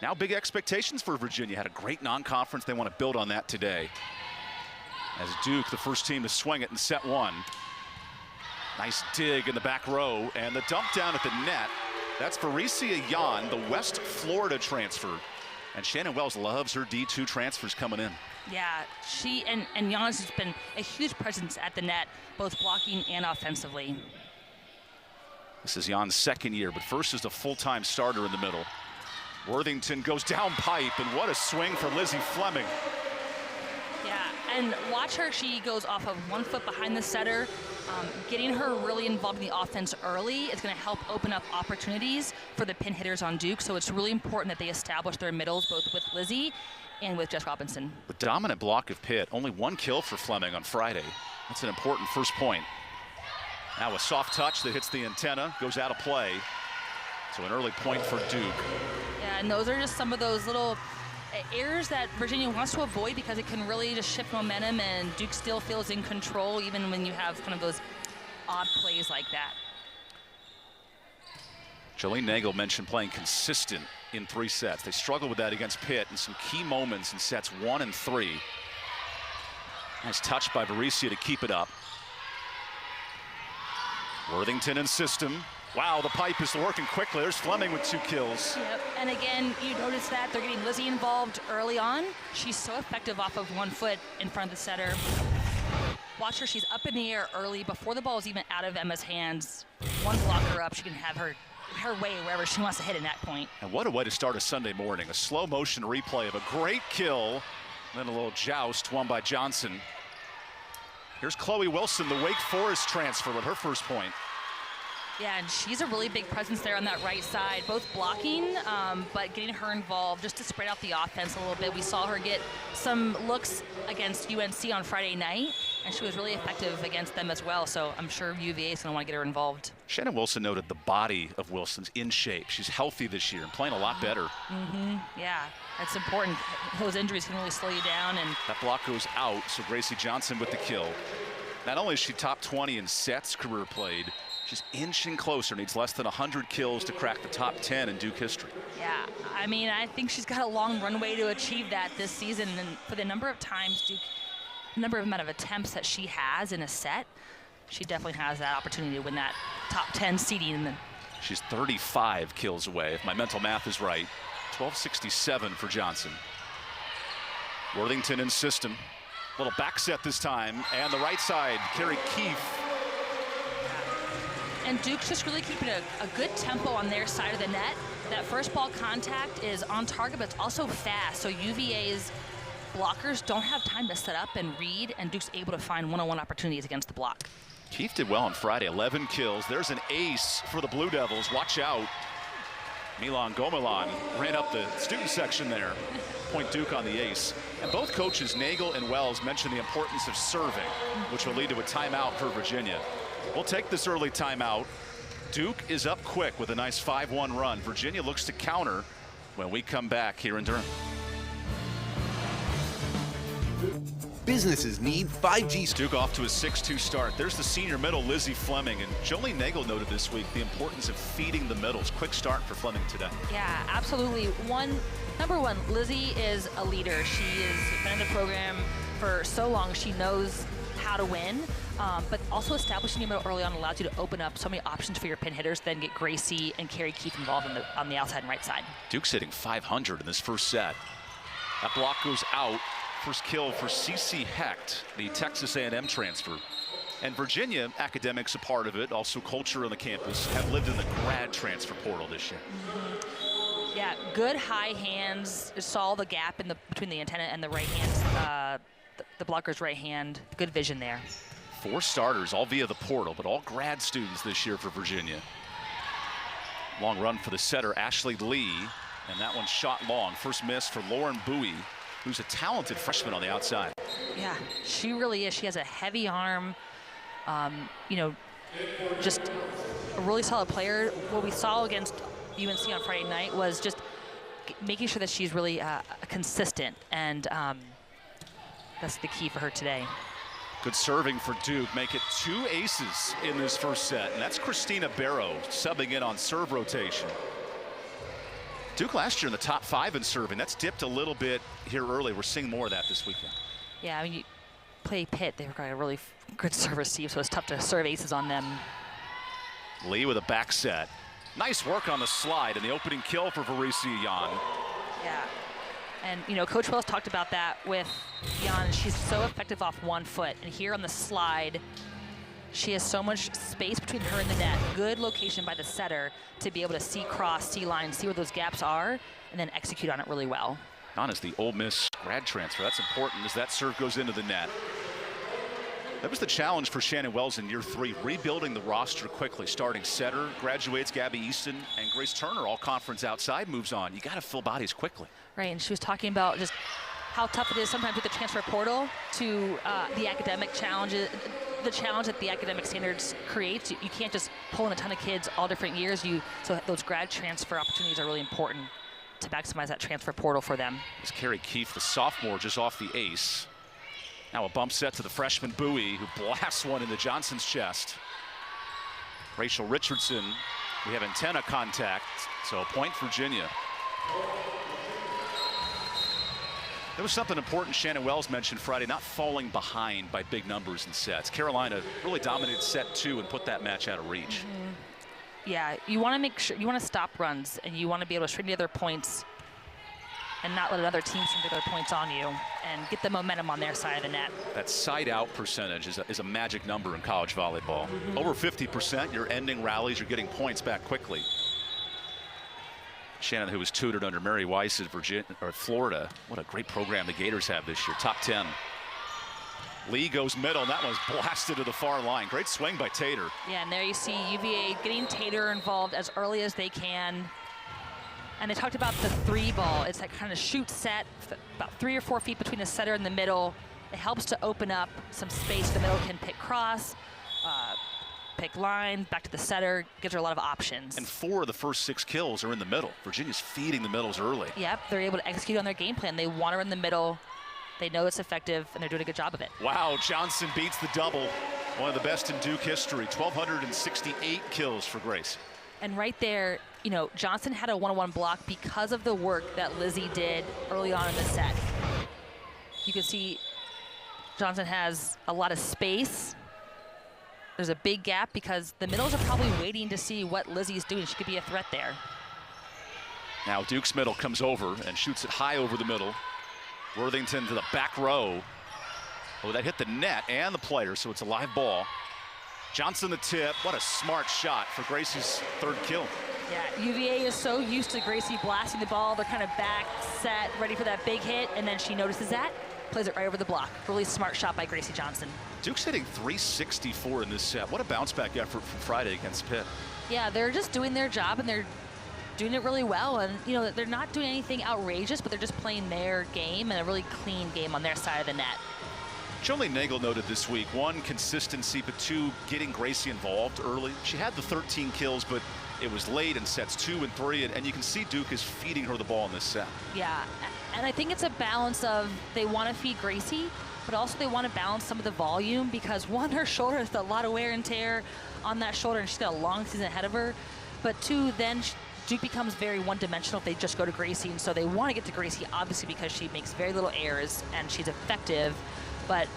Now big expectations for Virginia. Had a great non-conference. They want to build on that today. As Duke, the first team to swing it in set one. Nice dig in the back row, and the dump down at the net. That's Faricia Yan, the West Florida transfer. And Shannon Wells loves her D2 transfers coming in. Yeah, she and Jan's has been a huge presence at the net, both blocking and offensively. This is Jan's second year, but first as a full-time starter in the middle. Worthington goes down pipe, and what a swing for Lizzie Fleming. Yeah, and watch her. She goes off of 1 foot behind the setter. Getting her really involved in the offense early is going to help open up opportunities for the pin hitters on Duke. So it's really important that they establish their middles, both with Lizzie and with Jess Robinson. The dominant block of Pitt. Only 1 kill for Fleming on Friday. That's an important first point. Now a soft touch that hits the antenna, goes out of play. So an early point for Duke. Yeah, and those are just some of those little errors that Virginia wants to avoid because it can really just shift momentum, and Duke still feels in control even when you have kind of those odd plays like that. Jolene Nagel mentioned playing consistent in 3 sets. They struggled with that against Pitt in some key moments in sets 1 and 3. Nice touch by Varicia to keep it up. Worthington in system. Wow, the pipe is working quickly. There's Fleming with 2 kills. Yep, and again, you notice that they're getting Lizzie involved early on. She's so effective off of 1 foot in front of the setter. Watch her, she's up in the air early before the ball is even out of Emma's hands. One blocker up, she can have her way wherever she wants to hit in that point. And what a way to start a Sunday morning. A slow motion replay of a great kill, then a little joust won by Johnson. Here's Chloe Wilson, the Wake Forest transfer with her first point. Yeah, and she's a really big presence there on that right side, both blocking, but getting her involved just to spread out the offense a little bit. We saw her get some looks against UNC on Friday night, and she was really effective against them as well, so I'm sure UVA is going to want to get her involved. Shannon Wilson noted the body of Wilson's in shape. She's healthy this year and playing a lot better. Yeah, that's important. Those injuries can really slow you down. And that block goes out, so Gracie Johnson with the kill. Not only is she top 20 in sets career played, she's inching closer, needs less than 100 kills to crack the top 10 in Duke history. Yeah, I mean, I think she's got a long runway to achieve that this season. And for the number of times Duke, amount of attempts that she has in a set, she definitely has that opportunity to win that top 10 seeding. She's 35 kills away, if my mental math is right. 1267 for Johnson. Worthington in system. Little back set this time, and the right side, Carrie Keefe. And Duke's just really keeping a good tempo on their side of the net. That first ball contact is on target, but it's also fast. So UVA's blockers don't have time to set up and read, and Duke's able to find one-on-one opportunities against the block. Keefe did well on Friday, 11 kills. There's an ace for the Blue Devils. Watch out. Milan Gomelan ran up the student section there. Point Duke on the ace. And both coaches, Nagel and Wells, mentioned the importance of serving, which will lead to a timeout for Virginia. We'll take this early timeout. Duke is up quick with a nice 5-1 run. Virginia looks to counter when we come back here in Durham. Businesses need 5G. Duke off to a 6-2 start. There's the senior middle, Lizzie Fleming. And Jolene Nagel noted this week the importance of feeding the middles. Quick start for Fleming today. Yeah, absolutely. Number one, Lizzie is a leader. She has been in the program for so long. She knows how to win. But also establishing your middle early on allows you to open up so many options for your pin hitters, then get Gracie and Carrie Keefe involved on the outside and right side. Duke's hitting 500 in this first set. That block goes out. First kill for CeCe Hecht, the Texas A&M transfer. And Virginia, academics a part of it, also culture on the campus, have lived in the grad transfer portal this year. Yeah, good high hands. Saw the gap between the antenna and the right hand, the blocker's right hand. Good vision there. 4 starters, all via the portal, but all grad students this year for Virginia. Long run for the setter, Ashley Lee, and that one shot long. First miss for Lauren Bowie, who's a talented freshman on the outside. Yeah, she really is. She has a heavy arm, you know, just a really solid player. What we saw against UNC on Friday night was just making sure that she's really consistent, and that's the key for her today. Good serving for Duke. Make it 2 aces in this first set, and that's Christina Barrow subbing in on serve rotation. Duke last year in the top 5 in serving. That's dipped a little bit here early. We're seeing more of that this weekend. Yeah, I mean, you play Pitt. They've got a really good serve receive, so it's tough to serve aces on them. Lee with a back set. Nice work on the slide and the opening kill for Varisi Yan. Yeah. And, you know, Coach Wells talked about that with Yan. She's so effective off one foot. And here on the slide, she has so much space between her and the net. Good location by the setter to be able to see cross, see line, see where those gaps are, and then execute on it really well. Yan is the Ole Miss grad transfer. That's important as that serve goes into the net. That was the challenge for Shannon Wells in year 3, rebuilding the roster quickly. Starting setter, graduates Gabby Easton and Grace Turner, all conference outside, moves on. You got to fill bodies quickly. Right, and she was talking about just how tough it is sometimes with the transfer portal to the academic challenges, the challenge that the academic standards creates. You can't just pull in a ton of kids all different years. So those grad transfer opportunities are really important to maximize that transfer portal for them. It's Carrie Keefe, the sophomore, just off the ace. Now a bump set to the freshman Bowie, who blasts one into Johnson's chest. Rachel Richardson, we have antenna contact, so a point Virginia. There was something important Shannon Wells mentioned Friday, not falling behind by big numbers in sets. Carolina really dominated set 2 and put that match out of reach. Yeah, you want to make sure, you want to stop runs, and you want to be able to string together points and not let another team string together points on you and get the momentum on their side of the net. That side out percentage is a magic number in college volleyball. Over 50%, you're ending rallies, you're getting points back quickly. Shannon, who was tutored under Mary Weiss at Florida. What a great program the Gators have this year. Top 10. Lee goes middle, and that one's blasted to the far line. Great swing by Tater. Yeah, and there you see UVA getting Tater involved as early as they can. And they talked about the 3 ball. It's that kind of shoot set, about 3 or 4 feet between the setter and the middle. It helps to open up some space. The middle can pick cross, pick line, back to the setter, gives her a lot of options. And 4 of the first 6 kills are in the middle. Virginia's feeding the middles early. Yep, they're able to execute on their game plan. They want her in the middle. They know it's effective, and they're doing a good job of it. Wow, Johnson beats the double. One of the best in Duke history. 1,268 kills for Grace. And right there, you know, Johnson had a one-on-one block because of the work that Lizzie did early on in the set. You can see Johnson has a lot of space. There's a big gap because the middles are probably waiting to see what Lizzie's doing. She could be a threat there. Now Duke's middle comes over and shoots it high over the middle. Worthington to the back row. Oh, that hit the net and the player, so it's a live ball. Johnson the tip. What a smart shot for Gracie's 3rd kill. Yeah, UVA is so used to Gracie blasting the ball. They're kind of back, set, ready for that big hit, and then she notices that, plays it right over the block. Really smart shot by Gracie Johnson. Duke's hitting 364 in this set. What a bounce back effort from Friday against Pitt. Yeah, they're just doing their job, and they're doing it really well. And, you know, they're not doing anything outrageous, but they're just playing their game and a really clean game on their side of the net. Jolene Nagel noted this week, 1, consistency, but 2, getting Gracie involved early. She had the 13 kills, but it was late in sets 2 and 3, and you can see Duke is feeding her the ball in this set. Yeah, and I think it's a balance of they want to feed Gracie, but also they want to balance some of the volume because 1, her shoulder has a lot of wear and tear on that shoulder, and she's got a long season ahead of her. But 2, then Duke becomes very one-dimensional if they just go to Gracie, and so they want to get to Gracie, obviously, because she makes very little errors and she's effective. But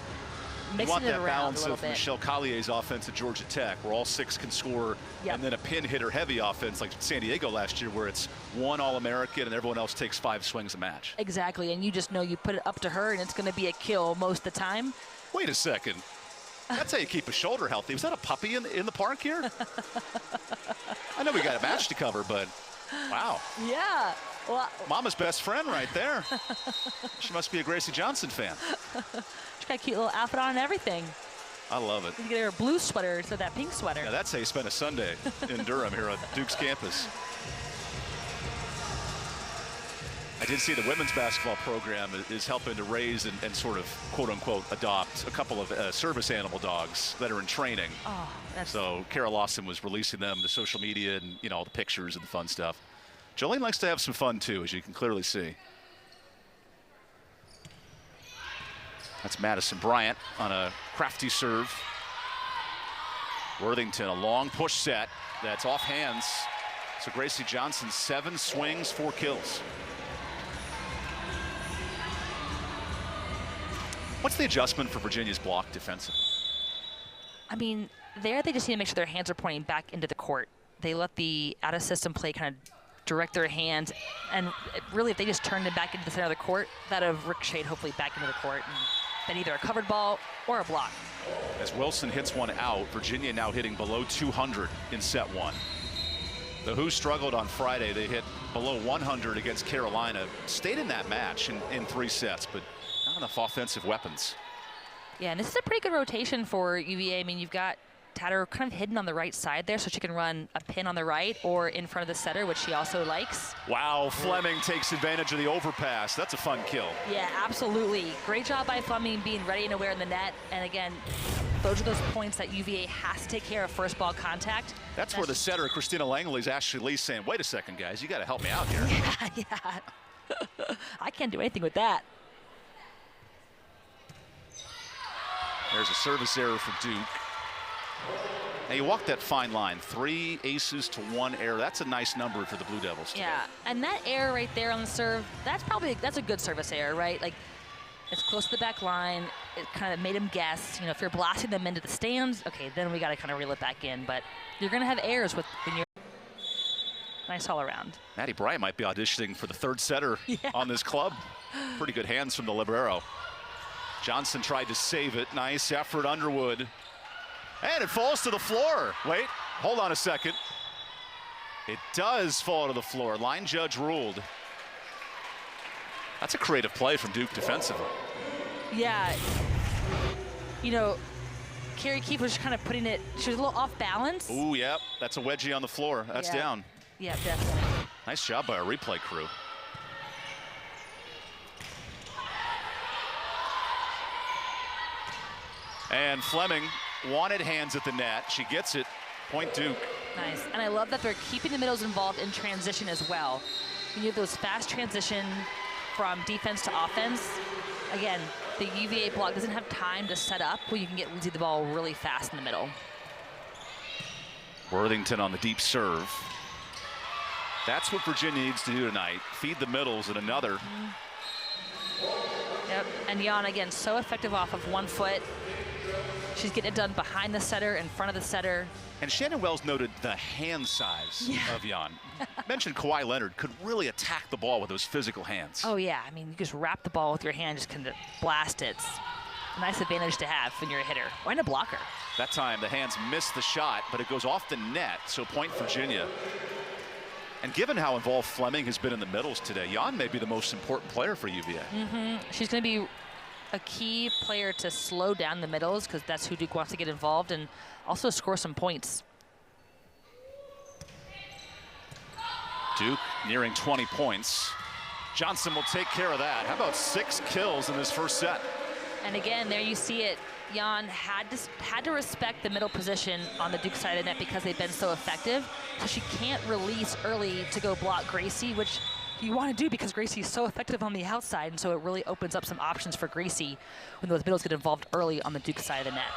mixing it around a little bit. You want that balance of Michelle Collier's offense at Georgia Tech, where all 6 can score, and then a pin hitter heavy offense like San Diego last year, where it's 1 All-American and everyone else takes 5 swings a match. Exactly, and you just know you put it up to her and it's going to be a kill most of the time. Wait a second. That's how you keep a shoulder healthy. Was that a puppy in the park here? I know we got a match to cover, but wow. Yeah. Well, Mama's best friend right there. She must be a Gracie Johnson fan. She's got a cute little outfit on and everything. I love it. You get her a blue sweater instead of that pink sweater. Now that's how you spend a Sunday in Durham here on Duke's campus. I did see the women's basketball program is helping to raise and sort of, quote-unquote, adopt a couple of service animal dogs that are in training. Oh, so Kara Lawson was releasing them to social media and, you know, all the pictures and the fun stuff. Jolene likes to have some fun, too, as you can clearly see. That's Madison Bryant on a crafty serve. Worthington, a long push set that's off hands. So Gracie Johnson, 7 swings, 4 kills. What's the adjustment for Virginia's block defensive? I mean, there they just need to make sure their hands are pointing back into the court. They let the out-of-system play kind of direct their hands, and really if they just turned them back into the center of the court, that would have ricocheted hopefully back into the court and been either a covered ball or a block. As Wilson hits one out, Virginia now hitting below 200 in set 1. The Who struggled on Friday. They hit below 100 against Carolina. Stayed in that match in 3 sets, but not enough offensive weapons. Yeah, and this is a pretty good rotation for UVA. I mean, you've got Tatter kind of hidden on the right side there, so she can run a pin on the right or in front of the setter, which she also likes. Wow, Fleming takes advantage of the overpass. That's a fun kill. Yeah, absolutely. Great job by Fleming being ready and aware in the net. And again, those are those points that UVA has to take care of first ball contact. That's where the setter, Christina Langley's Ashley Lee saying, wait a second, guys, you got to help me out here. Yeah. I can't do anything with that. There's a service error for Duke. Now you walk that fine line, 3 aces to 1 error. That's a nice number for the Blue Devils today. Yeah, and that error right there on the serve, that's a good service error, right? Like, it's close to the back line. It kind of made him guess. You know, if you're blasting them into the stands, okay, then we got to kind of reel it back in. But you're going to have errors when you're nice all around. Maddie Bryant might be auditioning for the 3rd setter on this club. Pretty good hands from the libero. Johnson tried to save it. Nice effort, Underwood. And it falls to the floor. Wait, hold on a second. It does fall to the floor. Line judge ruled. That's a creative play from Duke defensively. Yeah. You know, Carrie Keefe was kind of putting it, she was a little off balance. Ooh, yep. That's a wedgie on the floor. That's down. Yeah, definitely. Nice job by our replay crew. And Fleming wanted hands at the net. She gets it. Point Duke. Nice. And I love that they're keeping the middles involved in transition as well. You have those fast transition from defense to offense. Again, the UVA block doesn't have time to set up where you can get Lindsay the ball really fast in the middle. Worthington on the deep serve. That's what Virginia needs to do tonight. Feed the middles and another. Yep. And Jan, again, so effective off of 1 foot. She's getting it done behind the setter, in front of the setter. And Shannon Wells noted the hand size of Jan. Mentioned Kawhi Leonard could really attack the ball with those physical hands. Oh, yeah. I mean, you just wrap the ball with your hand, just kind of blast it. It's a nice advantage to have when you're a hitter or in a blocker. That time, the hands missed the shot, but it goes off the net, so point Virginia. And given how involved Fleming has been in the middles today, Jan may be the most important player for UVA. She's going to be a key player to slow down the middles because that's who Duke wants to get involved and also score some points. Duke nearing 20 points. Johnson will take care of that. How about 6 kills in this first set? And again, there you see it. Jan had to respect the middle position on the Duke side of the net because they've been so effective. So she can't release early to go block Gracie, which you want to do because Gracie's so effective on the outside, and so it really opens up some options for Gracie when those middles get involved early on the Duke side of the net.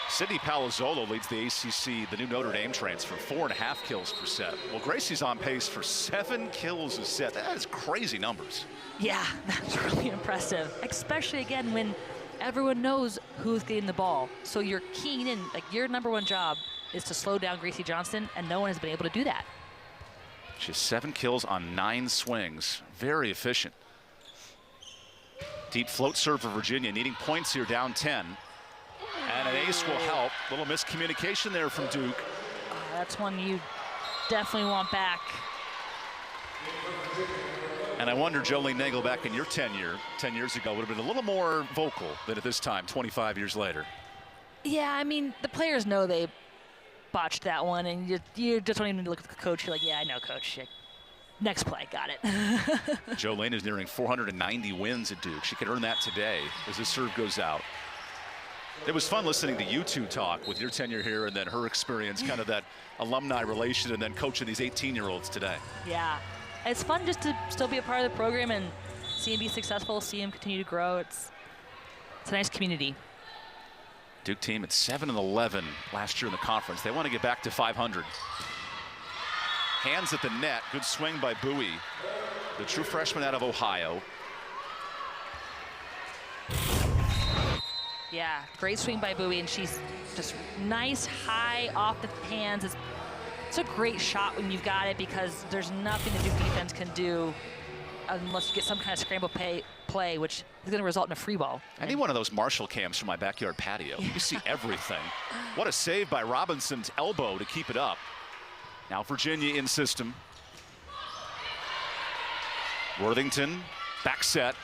Sydney Palazzolo leads the ACC, the new Notre Dame transfer, 4.5 kills per set. Well, Gracie's on pace for 7 kills a set. That is crazy numbers. Yeah, that's really impressive, especially again when everyone knows who's getting the ball. So you're keying in, like your #1 job is to slow down Gracie Johnson, and no one has been able to do that. She has 7 kills on 9 swings. Very efficient. Deep float serve for Virginia, needing points here, down 10. And an ace will help. Little miscommunication there from Duke. That's one you definitely want back. And I wonder, Jolene Nagel, back in your tenure 10 years ago, would have been a little more vocal than at this time, 25 years later. Yeah, I mean, the players know they botched that one, and you just don't even look at the coach. You're like, yeah, I know, coach. Next play, got it. Jolene is nearing 490 wins at Duke. She could earn that today as this serve goes out. It was fun listening to you two talk with your tenure here and then her experience, kind of that alumni relation, and then coaching these 18-year-olds today. Yeah, it's fun just to still be a part of the program and see him be successful, see him continue to grow. It's a nice community. Duke team at 7-11 last year in the conference. They want to get back to 500. Hands at the net. Good swing by Bowie, the true freshman out of Ohio. Yeah, great swing by Bowie, and she's just nice, high off the hands. It's a great shot when you've got it, because there's nothing the Duke defense can do unless you get some kind of scramble play, which is going to result in a free ball. I need one of those Marshall cams from my backyard patio. You see everything. What a save by Robinson's elbow to keep it up. Now Virginia in system. Worthington, back set.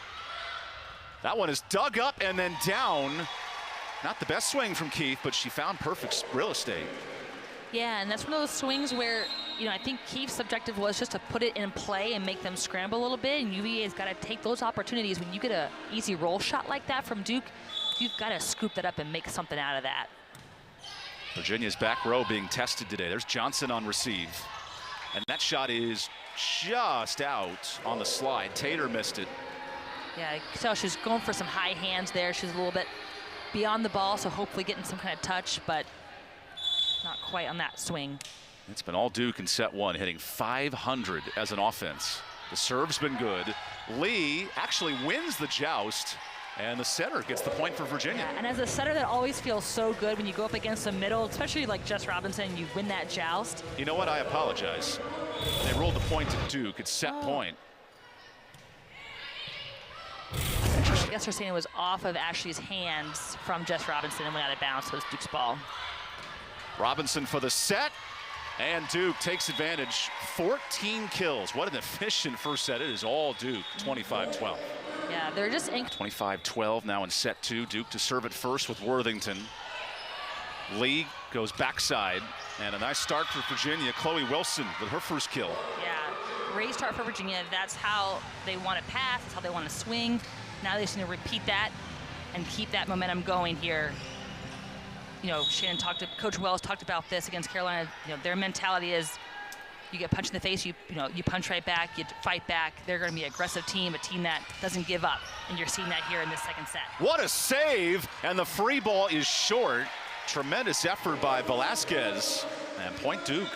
That one is dug up and then down. Not the best swing from Keith, but she found perfect real estate. Yeah, and that's one of those swings where, you know, I think Keith's objective was just to put it in play and make them scramble a little bit, and UVA's got to take those opportunities. When you get an easy roll shot like that from Duke, you've got to scoop that up and make something out of that. Virginia's back row being tested today. There's Johnson on receive. And that shot is just out on the slide. Tater missed it. Yeah, so she's going for some high hands there. She's a little bit beyond the ball, so hopefully getting some kind of touch, but not quite on that swing. It's been all Duke in set one, hitting .500 as an offense. The serve's been good. Lee actually wins the joust, and the setter gets the point for Virginia. Yeah, and as a setter, that always feels so good when you go up against the middle, especially like Jess Robinson, you win that joust. You know what? I apologize. They rolled the point to Duke. It's set point. I guess they're saying it was off of Ashley's hands from Jess Robinson and went out of bounds, so it's Duke's ball. Robinson for the set, and Duke takes advantage. 14 kills. What an efficient first set. It is all Duke, 25-12. Yeah, they're just 25-12 now in set two. Duke to serve it first with Worthington. Lee goes backside, and a nice start for Virginia. Chloe Wilson with her first kill. Yeah, great start for Virginia. That's how they want to pass. That's how they want to swing. Now they just need to repeat that and keep that momentum going here. You know, Coach Wells talked about this against Carolina. You know, their mentality is you get punched in the face, you punch right back, you fight back. They're going to be an aggressive team, a team that doesn't give up. And you're seeing that here in this second set. What a save, and the free ball is short. Tremendous effort by Velasquez, and point Duke.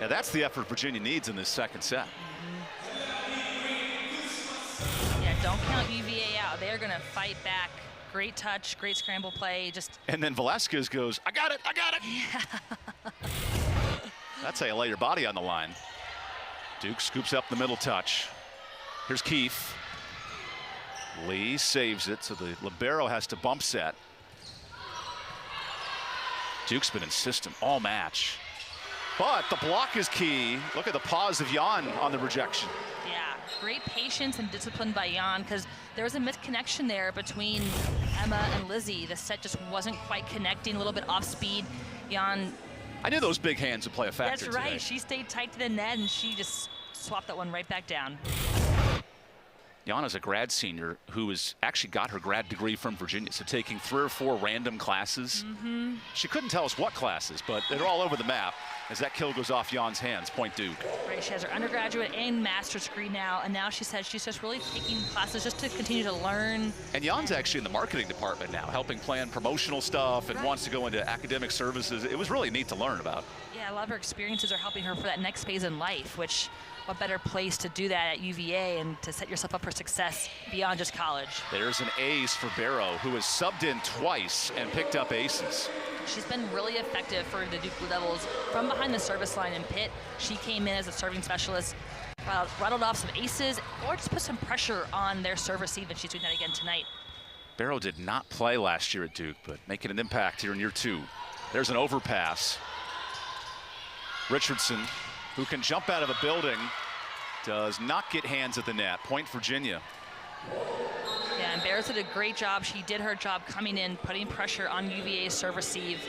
Now that's the effort Virginia needs in this second set. Yeah, don't count UVA out. They're going to fight back. Great touch, great scramble play. And then Velasquez goes, I got it, I got it. Yeah. That's how you lay your body on the line. Duke scoops up the middle touch. Here's Keith. Lee saves it, so the libero has to bump set. Duke's been in system all match. But the block is key. Look at the pause of Jan on the rejection. Yeah, great patience and discipline by Jan, because there was a misconnection there between Emma and Lizzie. The set just wasn't quite connecting, a little bit off speed. Jan. I knew those big hands would play a factor. That's right. Today. She stayed tight to the net, and she just swapped that one right back down. Yana's a grad senior who has actually got her grad degree from Virginia, so taking 3 or 4 random classes. She couldn't tell us what classes, but they're all over the map as that kill goes off Jan's hands. Point Duke. Right, she has her undergraduate and master's degree now, and now she says she's just really taking classes just to continue to learn. And Jan's actually in the marketing department now, helping plan promotional stuff and wants to go into academic services. It was really neat to learn about. Yeah, a lot of her experiences are helping her for that next phase in life, which what better place to do that at UVA and to set yourself up for success beyond just college. There's an ace for Barrow, who has subbed in twice and picked up aces. She's been really effective for the Duke Blue Devils from behind the service line in pit. She came in as a serving specialist, rattled off some aces, or just put some pressure on their serve receive, and she's doing that again tonight. Barrow did not play last year at Duke, but making an impact here in year 2. There's an overpass. Richardson, who can jump out of a building, does not get hands at the net. Point Virginia. Yeah, and Barrow did a great job. She did her job coming in, putting pressure on UVA's serve receive,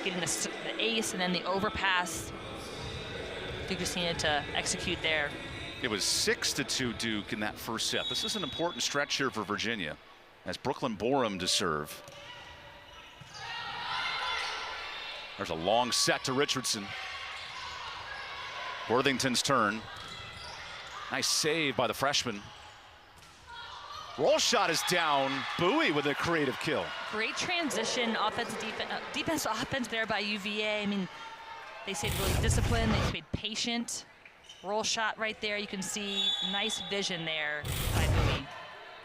getting the ace and then the overpass. Duke just needed to execute there. It was 6-2 Duke in that first set. This is an important stretch here for Virginia as Brooklyn Borum to serve. There's a long set to Richardson. Worthington's turn. Nice save by the freshman. Roll shot is down. Bowie with a creative kill. Great transition, offense, defense, offense there by UVA. I mean, They stayed really disciplined. They stayed patient. Roll shot right there. You can see nice vision there by Bowie.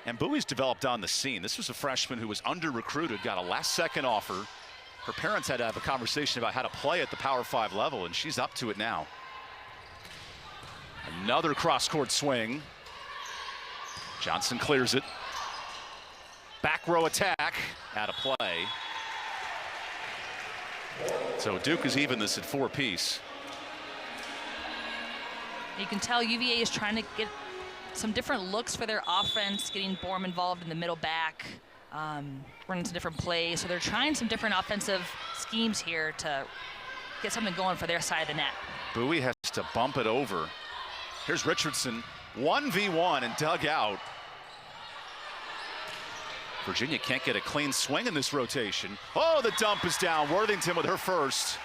And Bowie's developed on the scene. This was a freshman who was under-recruited, got a last-second offer. Her parents had to have a conversation about how to play at the Power 5 level, and she's up to it now. Another cross-court swing. Johnson clears it. Back row attack, out of play. So Duke is even this at 4-piece. You can tell UVA is trying to get some different looks for their offense, getting Boehm involved in the middle back, running some different plays. So they're trying some different offensive schemes here to get something going for their side of the net. Bowie has to bump it over. Here's Richardson, 1v1 and dug out. Virginia can't get a clean swing in this rotation. Oh, the dump is down. Worthington with her first.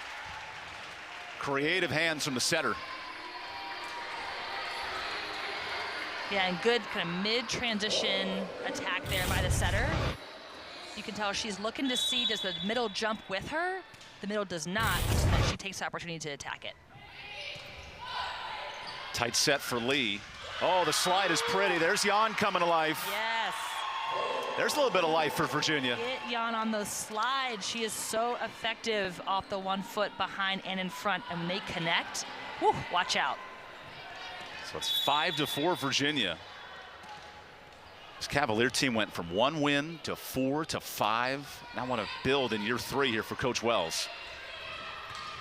Creative hands from the setter. Yeah, and good kind of mid-transition attack there by the setter. You can tell she's looking to see, does the middle jump with her? The middle does not, so then she takes the opportunity to attack it. Tight set for Lee. Oh, the slide is pretty. There's Jan coming to life. Yes. There's a little bit of life for Virginia. Get Jan on those slides. She is so effective off the 1 foot behind and in front, and when they connect, whew, watch out. So it's 5-4 Virginia. This Cavalier team went from 1 win to 4 to 5. Now want to build in year 3 here for Coach Wells.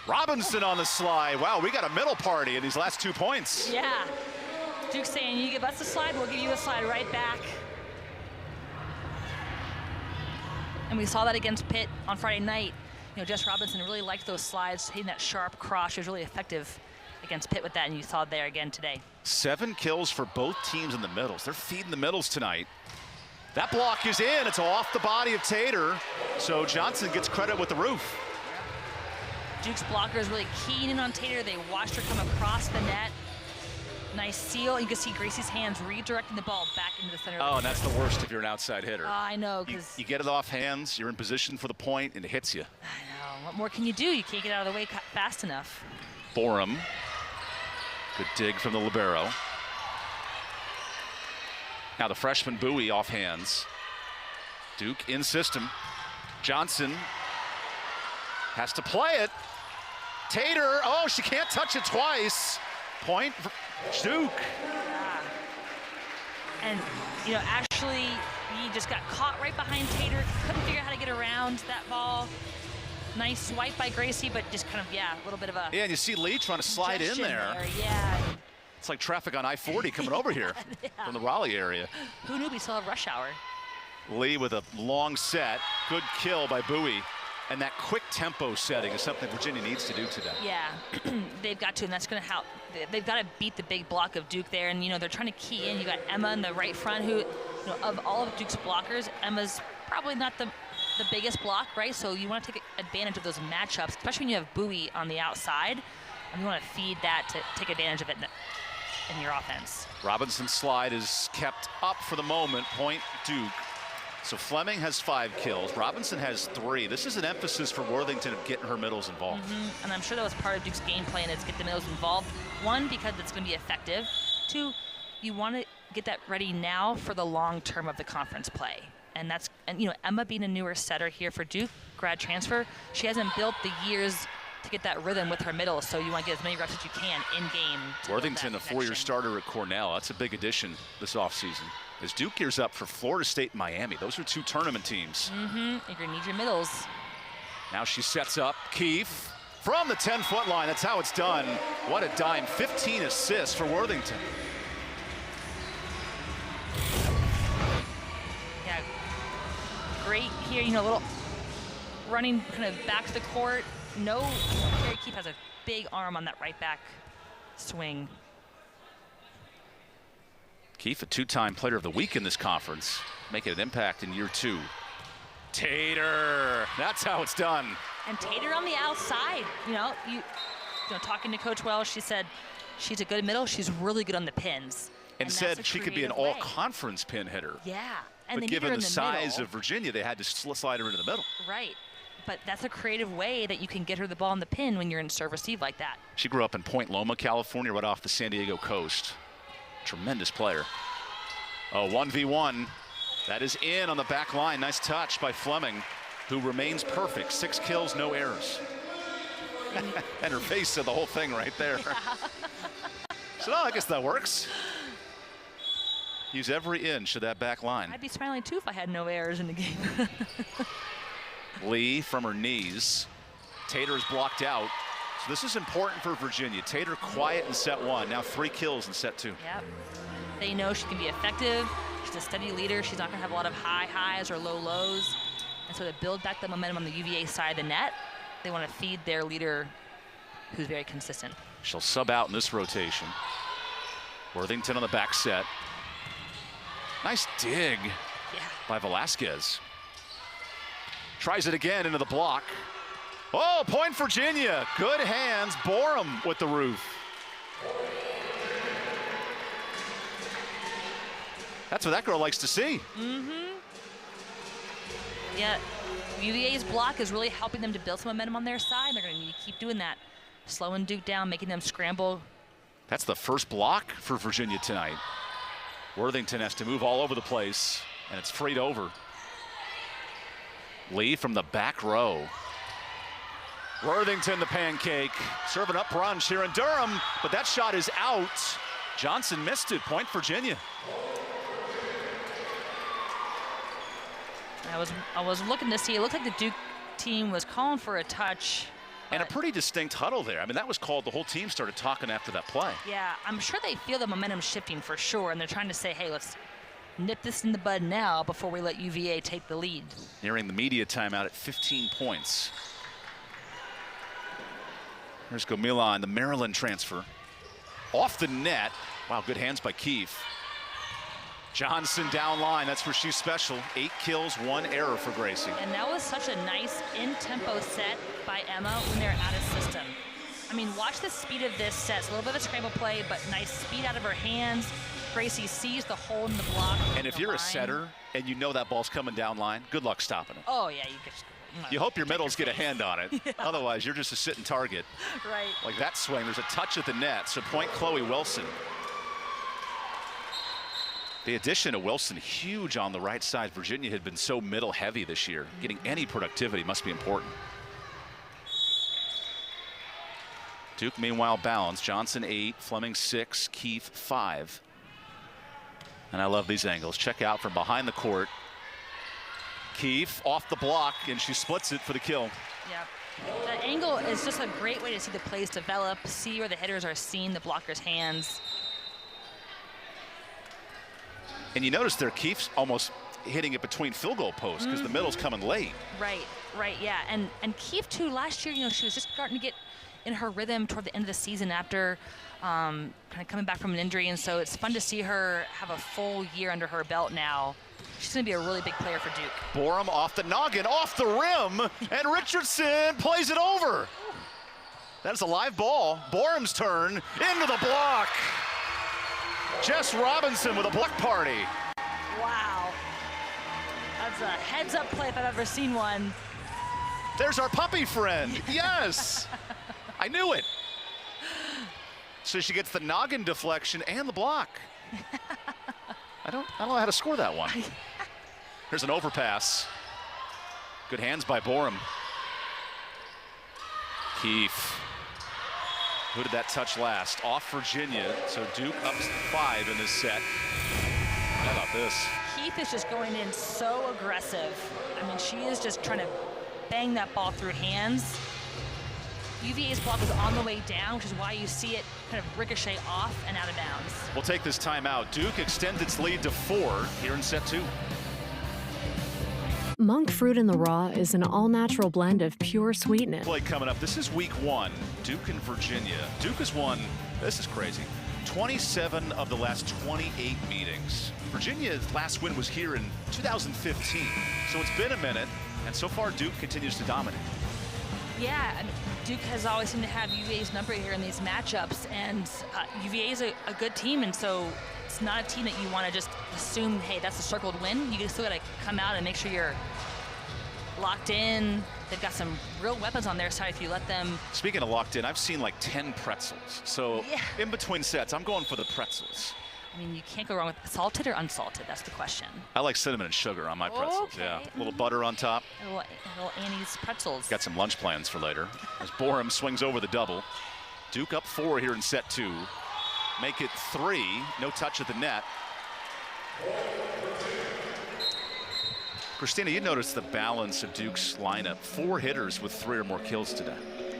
Robinson on the slide. Wow, we got a middle party in these last 2 points. Yeah. Duke's saying, you give us a slide, we'll give you a slide right back. And we saw that against Pitt on Friday night. You know, Jess Robinson really liked those slides, hitting that sharp cross. She was really effective against Pitt with that, and you saw it there again today. 7 kills for both teams in the middles. They're feeding the middles tonight. That block is in. It's off the body of Tater. So Johnson gets credit with the roof. Duke's blocker is really keen in on Tater. They watched her come across the net. Nice seal. You can see Gracie's hands redirecting the ball back into the center. Oh, and that's the worst if you're an outside hitter. I know, because you get it off hands, you're in position for the point, and it hits you. I know. What more can you do? You can't get out of the way fast enough. Boehm. Good dig from the libero. Now the freshman Bowie off hands. Duke in system. Johnson has to play it. Tater, oh, she can't touch it twice. Point for Duke. Yeah. And, you know, Ashley, he just got caught right behind Tater. Couldn't figure out how to get around that ball. Nice swipe by Gracie, but just kind of, yeah, a little bit of a... Yeah, and you see Lee trying to slide in there. Yeah. It's like traffic on I-40 coming over here Yeah. from the Raleigh area. Who knew we still have rush hour? Lee with a long set. Good kill by Bowie. And that quick tempo setting is something Virginia needs to do today. Yeah, they've got to, and that's going to help. They've got to beat the big block of Duke there, and, you know, they're trying to key in. You got Emma in the right front, who, you know, of all of Duke's blockers, Emma's probably not the biggest block, right? So you want to take advantage of those matchups, especially when you have Bowie on the outside, and you want to feed that to take advantage of it in your offense. Robinson's slide is kept up for the moment. Point Duke. So Fleming has 5 kills. Robinson has 3. This is an emphasis for Worthington of getting her middles involved. And I'm sure that was part of Duke's game plan, is get the middles involved. 1, because it's going to be effective. 2, you want to get that ready now for the long term of the conference play. And that's, and you know, Emma being a newer setter here for Duke, grad transfer, she hasn't built the years to get that rhythm with her middle, so you want to get as many reps as you can in game. Worthington, a 4-year starter at Cornell. That's a big addition this offseason. As Duke gears up for Florida State and Miami. Those are 2 tournament teams. You're going to need your middles. Now she sets up Keefe from the 10-foot line. That's how it's done. What a dime. 15 assists for Worthington. Yeah, great here, you know, a little running kind of back to the court. No, Carrie Keefe has a big arm on that right back swing. Keefe, a 2-time player of the week in this conference, making an impact in year 2. Tater, that's how it's done. And Tater on the outside, you know, talking to Coach Wells, she said she's a good middle, she's really good on the pins. And said she could be an all-conference pin hitter. Yeah. And but given the size of Virginia, they had to slide her into the middle. Right. but that's a creative way that you can get her the ball in the pin when you're in serve receive like that. She grew up in Point Loma, California, right off the San Diego coast. Tremendous player. Oh, 1v1. That is in on the back line. Nice touch by Fleming, who remains perfect. 6 kills, no errors. And her face said the whole thing right there. Yeah. So no, I guess that works. Use every inch of that back line. I'd be smiling too if I had no errors in the game. Lee from her knees. Tater is blocked out. So this is important for Virginia. Tater quiet in set 1. Now 3 kills in set 2. Yep. They know she can be effective. She's a steady leader. She's not going to have a lot of high highs or low lows. And so to build back the momentum on the UVA side of the net, they want to feed their leader who's very consistent. She'll sub out in this rotation. Worthington on the back set. Nice dig by Velasquez. Tries it again into the block. Oh, point Virginia. Good hands. Borum with the roof. That's what that girl likes to see. Yeah, UVA's block is really helping them to build some momentum on their side. They're going to need to keep doing that. Slowing Duke down, making them scramble. That's the first block for Virginia tonight. Worthington has to move all over the place, and it's freed over. Lee from the back row. Worthington the pancake. Serving up brunch here in Durham, but that shot is out. Johnson missed it. Point Virginia. I was looking to see. It looked like the Duke team was calling for a touch. And a pretty distinct huddle there. I mean, that was called, the whole team started talking after that play. Yeah, I'm sure they feel the momentum shifting for sure, and they're trying to say, hey, let's nip this in the bud now before we let UVA take the lead. Nearing the media timeout at 15 points. Here's Gomilan, the Maryland transfer. Off the net. Wow, good hands by Keefe. Johnson down line, that's where she's special. 8 kills, 1 error for Gracie. And that was such a nice in-tempo set by Emma when they're out of system. I mean, watch the speed of this set. It's a little bit of a scramble play, but nice speed out of her hands. Gracie sees the hole in the block. And if you're a setter and you know that ball's coming down line, good luck stopping it. Oh, yeah, you just... You hope your middles get a hand on it. Yeah. Otherwise, you're just a sitting target. Right. Like that swing, there's a touch at the net. So point Chloe Wilson. The addition of Wilson, huge on the right side. Virginia had been so middle heavy this year. Getting any productivity must be important. Duke, meanwhile, balanced. Johnson 8, Fleming 6, Keefe 5. And I love these angles. Check out from behind the court. Keefe off the block, and she splits it for the kill. Yeah. The angle is just a great way to see the plays develop, see where the hitters are seeing the blocker's hands. And you notice there, Keefe's almost hitting it between field goal posts because the middle's coming late. Right, yeah. And Keefe, too, last year, you know, she was just starting to get in her rhythm toward the end of the season after kind of coming back from an injury. And so it's fun to see her have a full year under her belt now. She's going to be a really big player for Duke. Borum off the noggin, off the rim, and Richardson plays it over. That is a live ball. Borum's turn into the block. Jess Robinson with a block party. Wow. That's a heads-up play if I've ever seen one. There's our puppy friend. Yes. I knew it. So she gets the noggin deflection and the block. I don't know how to score that one. Here's an overpass. Good hands by Borum. Keefe. Who did that touch last? Off Virginia. So Duke up 5 in this set. How about this? Keefe is just going in so aggressive. I mean, she is just trying to bang that ball through hands. UVA's block was on the way down, which is why you see it kind of ricochet off and out of bounds. We'll take this timeout. Duke extends its lead to 4 here in set 2. Monk Fruit in the Raw is an all-natural blend of pure sweetness. Play coming up. This is week 1. Duke and Virginia. Duke has won, this is crazy, 27 of the last 28 meetings. Virginia's last win was here in 2015. So it's been a minute, and so far Duke continues to dominate. Yeah, I mean, Duke has always seemed to have UVA's number here in these matchups, and UVA is a good team, and so it's not a team that you want to just assume, hey, that's a circled win. You still got to come out and make sure you're locked in, they've got some real weapons on their side if you let them. Speaking of locked in, I've seen like 10 pretzels. So Yeah. in between sets, I'm going for the pretzels. I mean, you can't go wrong with salted or unsalted. That's the question. I like cinnamon and sugar on my pretzels. Okay. Yeah, a little butter on top. A little Annie's pretzels. Got some lunch plans for later. As Borum swings over the double. Duke up 4 here in set 2. Make it 3. No touch at the net. Christina, you noticed the balance of Duke's lineup. 4 hitters with 3 or more kills today.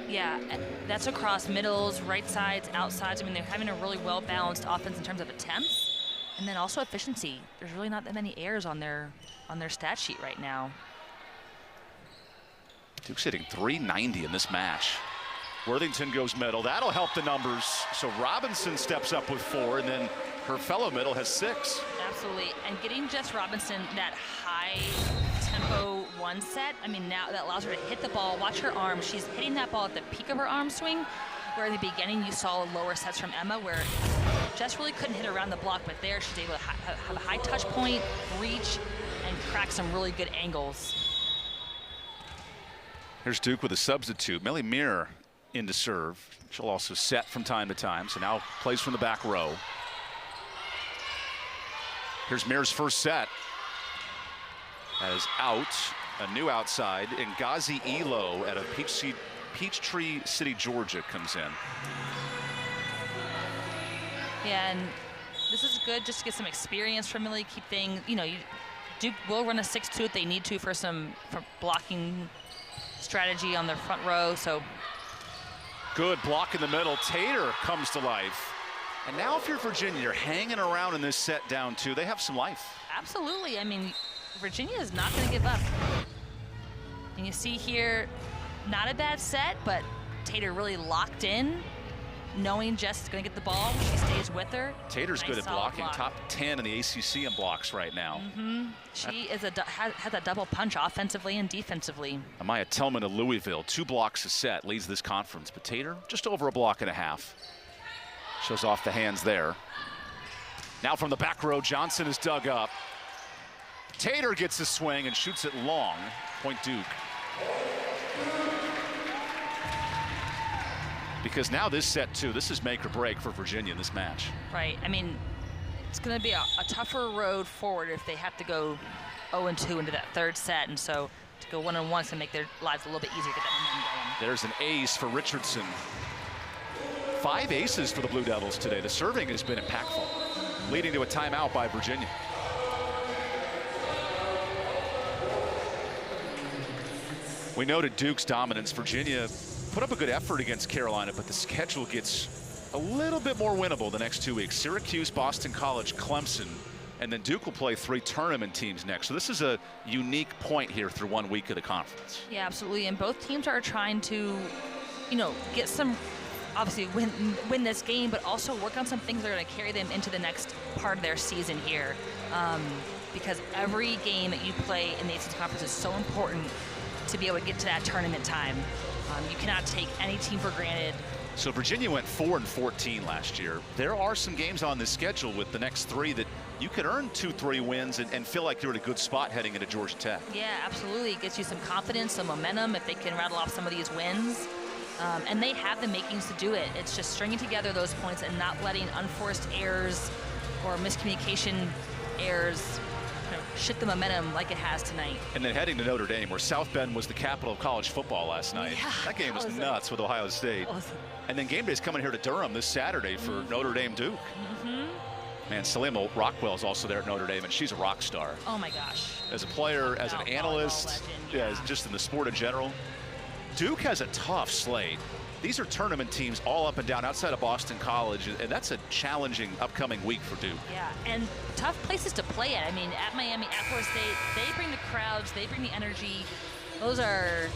Yeah, that's across middles, right sides, outsides. I mean, they're having a really well-balanced offense in terms of attempts, and then also efficiency. There's really not that many errors on their stat sheet right now. Duke's hitting .390 in this match. Worthington goes middle. That'll help the numbers. So Robinson steps up with 4, and then her fellow middle has 6. Absolutely, and getting Jess Robinson that high tempo 1 set, I mean, now that allows her to hit the ball. Watch her arm. She's hitting that ball at the peak of her arm swing, where in the beginning you saw lower sets from Emma where Jess really couldn't hit around the block, but there she's able to have a high touch point, reach, and crack some really good angles. Here's Duke with a substitute. Melly Muir in to serve. She'll also set from time to time, so now plays from the back row. Here's Muir's first set. That is out. A new outside. Ngazi Elo out of Peachtree City, Georgia comes in. Yeah, and this is good just to get some experience from Millie. Keep things, you know, Duke will run a 6-2 if they need to for blocking strategy on their front row. So good block in the middle. Tater comes to life. And now if you're Virginia, you're hanging around in this set down 2. They have some life. Absolutely. I mean, Virginia is not going to give up. And you see here, not a bad set, but Tater really locked in, knowing Jess is going to get the ball. She stays with her. Tater's Nice good at blocking. block. Top 10 in the ACC in blocks right now. She is has a double punch offensively and defensively. Amaya Tillman of Louisville, 2 blocks a set, leads this conference. But Tater, just over a block and a half. Shows off the hands there. Now from the back row, Johnson is dug up. Tater gets a swing and shoots it long. Point Duke. Because now this set 2, this is make or break for Virginia in this match. Right. I mean, it's going to be a tougher road forward if they have to go 0-2 into that 3rd set. And so to go 1-on-1 is going to make their lives a little bit easier to get that momentum going. There's an ace for Richardson. 5 aces for the Blue Devils today. The serving has been impactful, leading to a timeout by Virginia. We noted Duke's dominance. Virginia put up a good effort against Carolina, but the schedule gets a little bit more winnable the next 2 weeks. Syracuse, Boston College, Clemson, and then Duke will play 3 tournament teams next. So this is a unique point here through 1 week of the conference. Yeah, absolutely. And both teams are trying to, you know, get some, obviously win this game, but also work on some things that are going to carry them into the next part of their season here. Because every game that you play in the ACC conference is so important to be able to get to that tournament time. You cannot take any team for granted. So Virginia went 4-14 last year. There are some games on this schedule with the next 3 that you could earn 2-3 wins and feel like you're in a good spot heading into Georgia Tech. Yeah, absolutely. It gets you some confidence, some momentum if they can rattle off some of these wins. And they have the makings to do it. It's just stringing together those points and not letting unforced errors or miscommunication errors shift the momentum like it has tonight. And then heading to Notre Dame, where South Bend was the capital of college football last night. Yeah, that game was nuts with Ohio State. And then game day's coming here to Durham this Saturday for Notre Dame Duke. Man, Salima Rockwell is also there at Notre Dame, and she's a rock star. Oh my gosh. As a player, as an analyst, just in the sport in general. Duke has a tough slate. These are tournament teams all up and down outside of Boston College, and that's a challenging upcoming week for Duke. Yeah, and tough places to play at. I mean, at Miami, at Florida State, they bring the crowds, they bring the energy. Those are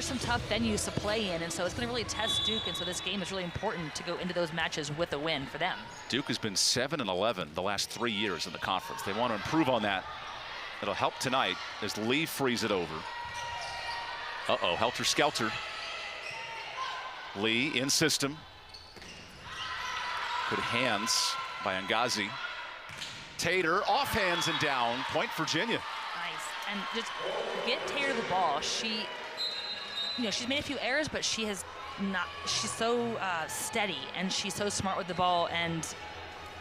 some tough venues to play in, and so it's going to really test Duke, and so this game is really important to go into those matches with a win for them. Duke has been 7-11 the last 3 years in the conference. They want to improve on that. It'll help tonight as Lee frees it over. Uh-oh, helter-skelter. Lee in system. Good hands by Ngazi. Tater off hands and down. Point Virginia. Nice. And just get Tater the ball. She she's made a few errors, but she has not. She's so steady, and she's so smart with the ball, and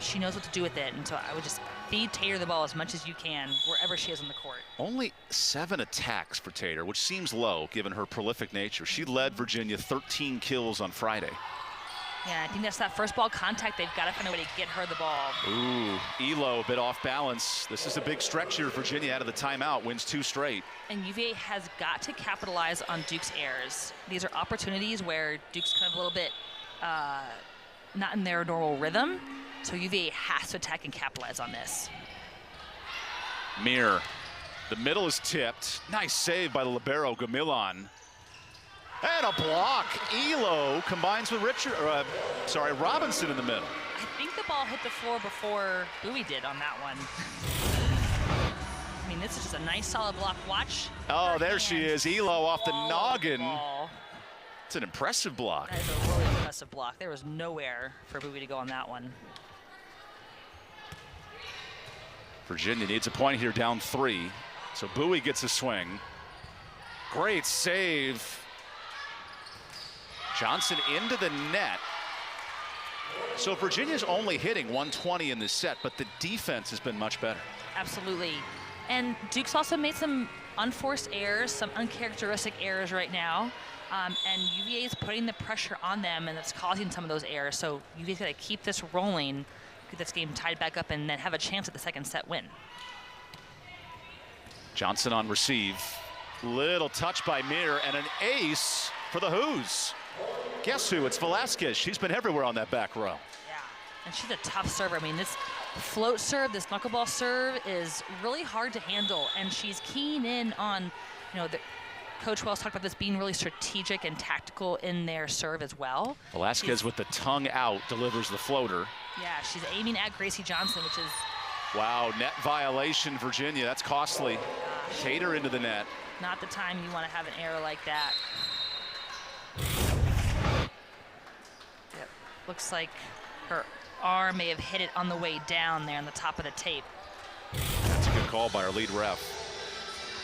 she knows what to do with it. And so I would just feed Tater the ball as much as you can wherever she is on the court. Only 7 attacks for Tater, which seems low given her prolific nature. She led Virginia 13 kills on Friday. Yeah, I think that's that first ball contact. They've got to find a way to get her the ball. Ooh, Elo a bit off balance. This is a big stretch here. Virginia out of the timeout, wins 2 straight. And UVA has got to capitalize on Duke's errors. These are opportunities where Duke's kind of a little bit not in their normal rhythm. So UVA has to attack and capitalize on this. Mir, the middle is tipped. Nice save by the libero, Gamilan. And a block. Elo combines with Robinson in the middle. I think the ball hit the floor before Bowie did on that one. I mean, this is just a nice solid block. Watch. Oh, there she is. Elo off the noggin. It's an impressive block. That is a really impressive block. There was nowhere for Bowie to go on that one. Virginia needs a point here, down 3. So Bowie gets a swing. Great save. Johnson into the net. So Virginia's only hitting 120 in this set, but the defense has been much better. Absolutely. And Duke's also made some unforced errors, some uncharacteristic errors right now. And UVA is putting the pressure on them, and that's causing some of those errors. So UVA's got to keep this rolling, get this game tied back up, and then have a chance at the second set win. Johnson on receive. Little touch by Mir, and an ace for the Who's. Guess who? It's Velasquez. She's been everywhere on that back row. Yeah, and she's a tough server. I mean, this float serve, this knuckleball serve is really hard to handle, and she's keen in on, Coach Wells talked about this being really strategic and tactical in their serve as well. Velasquez with the tongue out delivers the floater. Yeah, she's aiming at Gracie Johnson, which is... Wow, net violation, Virginia. That's costly. Gosh. Tater into the net. Not the time you want to have an error like that. Yep. Looks like her arm may have hit it on the way down there on the top of the tape. That's a good call by our lead ref.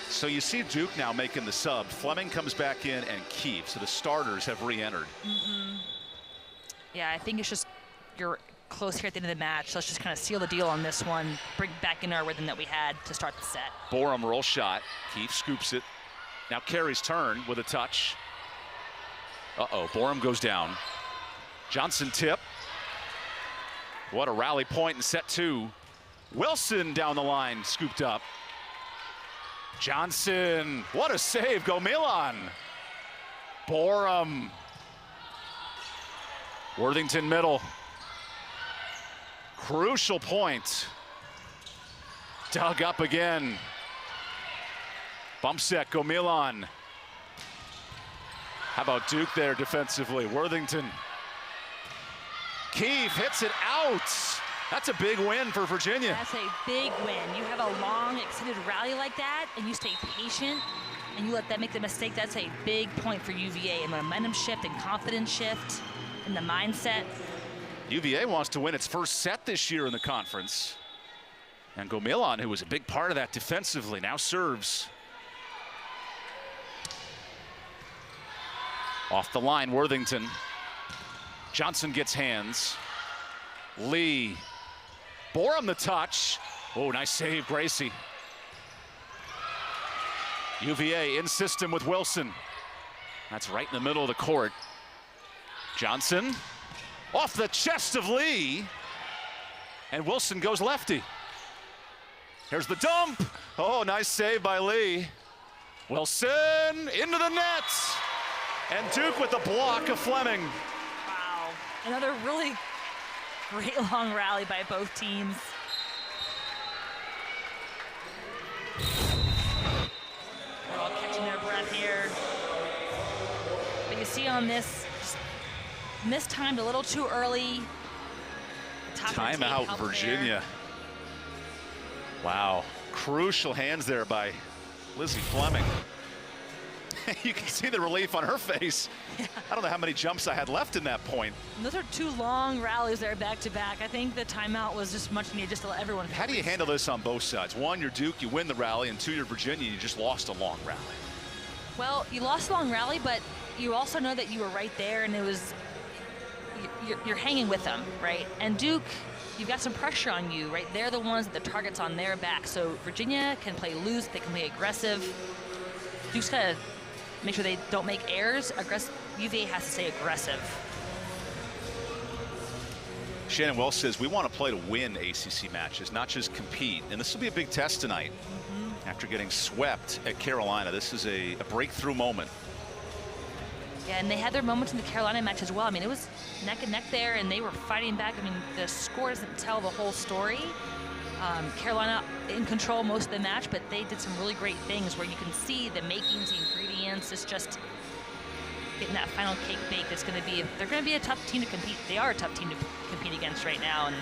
So you see Duke now making the sub. Fleming comes back in and Keefe. So the starters have re-entered. Yeah, I think it's just you're close here at the end of the match. So let's just kind of seal the deal on this one. Bring back in our rhythm that we had to start the set. Borum roll shot. Keefe scoops it. Now Carey's turn with a touch. Uh-oh, Borum goes down. Johnson tip. What a rally point in set 2. Wilson down the line, scooped up. Johnson, what a save, go Milan. Borum. Worthington middle. Crucial point. Dug up again. Bump set, go Milan. How about Duke there defensively? Worthington. Keefe hits it out. That's a big win for Virginia. That's a big win. You have a long, extended rally like that, and you stay patient, and you let them make the mistake. That's a big point for UVA. A momentum shift and confidence shift in the mindset. UVA wants to win its first set this year in the conference. And Gomilan, who was a big part of that defensively, now serves. Off the line, Worthington. Johnson gets hands. Lee. Borum the touch. Oh, nice save, Gracie. UVA in system with Wilson. That's right in the middle of the court. Johnson off the chest of Lee. And Wilson goes lefty. Here's the dump. Oh, nice save by Lee. Wilson into the net. And Duke with the block of Fleming. Wow, another really great long rally by both teams. They're all catching their breath here. But you see on this, just mistimed a little too early. Timeout, Virginia. Wow, crucial hands there by Lizzie Fleming. You can see the relief on her face. Yeah. I don't know how many jumps I had left in that point. And those are two long rallies there back to back. I think the timeout was just much needed just to let everyone. How do you handle this on both sides? One, you're Duke, you win the rally, and two, you're Virginia, you just lost a long rally. Well, you lost a long rally, but you also know that you were right there, and it was you're hanging with them, right? And Duke, you've got some pressure on you, right? They're the ones that the target's on their back. So Virginia can play loose, they can play aggressive. Duke's got to make sure they don't make errors. UVA has to stay aggressive. Shannon Wells says we want to play to win ACC matches, not just compete. And this will be a big test tonight. After getting swept at Carolina, this is a breakthrough moment. Yeah, and they had their moments in the Carolina match as well. I mean, it was neck and neck there, and they were fighting back. I mean, the score doesn't tell the whole story. Carolina in control most of the match, but they did some really great things where you can see the makings, the ingredients. It's just getting that final cake baked. They're going to be a tough team to compete. They are a tough team to compete against right now, and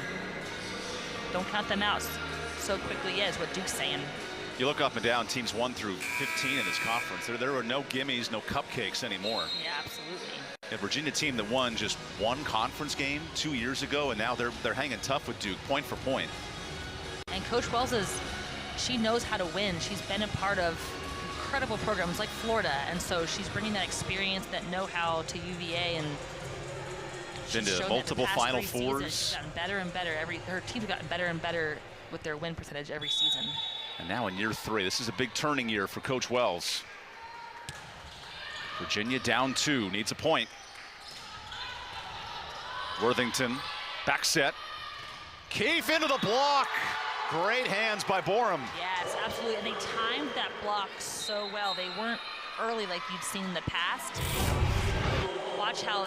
don't count them out so quickly. Is what Duke's saying. You look up and down, teams 1 through 15 in this conference. There are no gimmies, no cupcakes anymore. Yeah, absolutely. A Virginia team that won just one conference game 2 years ago, and now they're hanging tough with Duke, point for point. And Coach Wells she knows how to win. She's been a part of incredible programs like Florida, and so she's bringing that experience, that know-how to UVA, and been to multiple Final Fours. She's gotten better and better. Her team's gotten better and better with their win percentage every season. And now in year 3, this is a big turning year for Coach Wells. Virginia down 2, needs a point. Worthington, back set. Keefe into the block. Great hands by Borum. Yes, absolutely. And they timed that block so well. They weren't early like you'd seen in the past. Watch how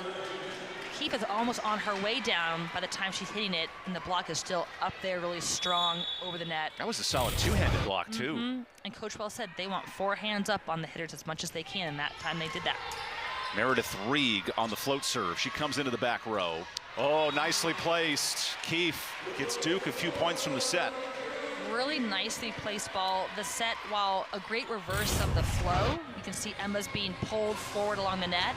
Keefe is almost on her way down by the time she's hitting it, and the block is still up there really strong over the net. That was a solid 2-handed block, too. And Coach Wells said they want 4 hands up on the hitters as much as they can, and that time they did that. Meredith Reeg on the float serve. She comes into the back row. Oh, nicely placed. Keefe gets Duke a few points from the set. Really nicely placed ball. The set, while a great reverse of the flow, you can see Emma's being pulled forward along the net.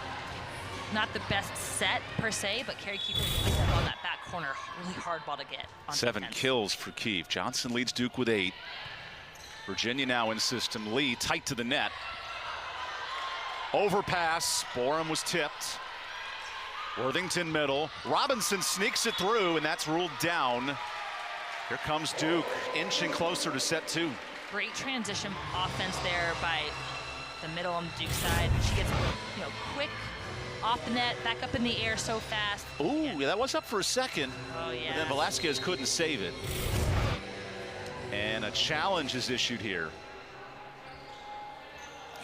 Not the best set per se, but Carrie Keefe really put on that back corner. Really hard ball to get. 7 kills for Keefe. Johnson leads Duke with 8. Virginia now in system. Lee tight to the net. Overpass. Borum was tipped. Worthington middle. Robinson sneaks it through, and that's ruled down. Here comes Duke, inching closer to set 2. Great transition offense there by the middle on the Duke side. She gets, quick off the net, back up in the air so fast. Ooh, yeah, that was up for a second. Oh, yeah. But then Velasquez couldn't save it. And a challenge is issued here.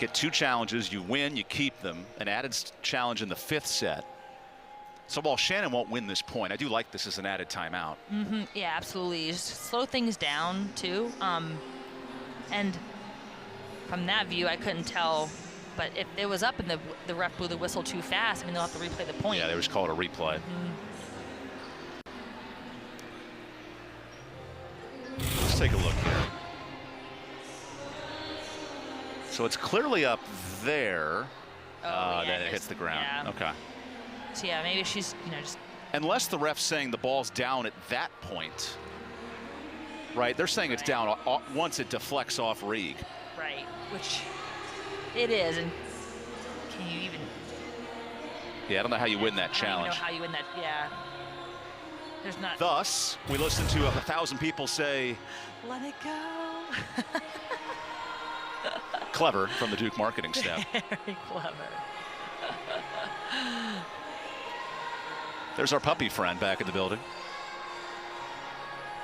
Get 2 challenges, you win, you keep them. An added challenge in the 5th set. So while Shannon won't win this point, I do like this as an added timeout. Yeah, absolutely. Just slow things down, too. And from that view, I couldn't tell. But if it was up and the ref blew the whistle too fast, I mean, they'll have to replay the point. Yeah, they just call it a replay. Let's take a look here. So it's clearly up there. Then it hits the ground. Yeah. Okay. So yeah, maybe she's, just. Unless the ref's saying the ball's down at that point. Right, they're saying it's down once it deflects off Reeg. Right, which it is, and can you even? Yeah, I don't know how you win that challenge. I don't know how you win that. Yeah, there's not. Thus, we listened to 1,000 people say, "Let it go." Clever from the Duke marketing staff. Very clever. There's our puppy friend back in the building.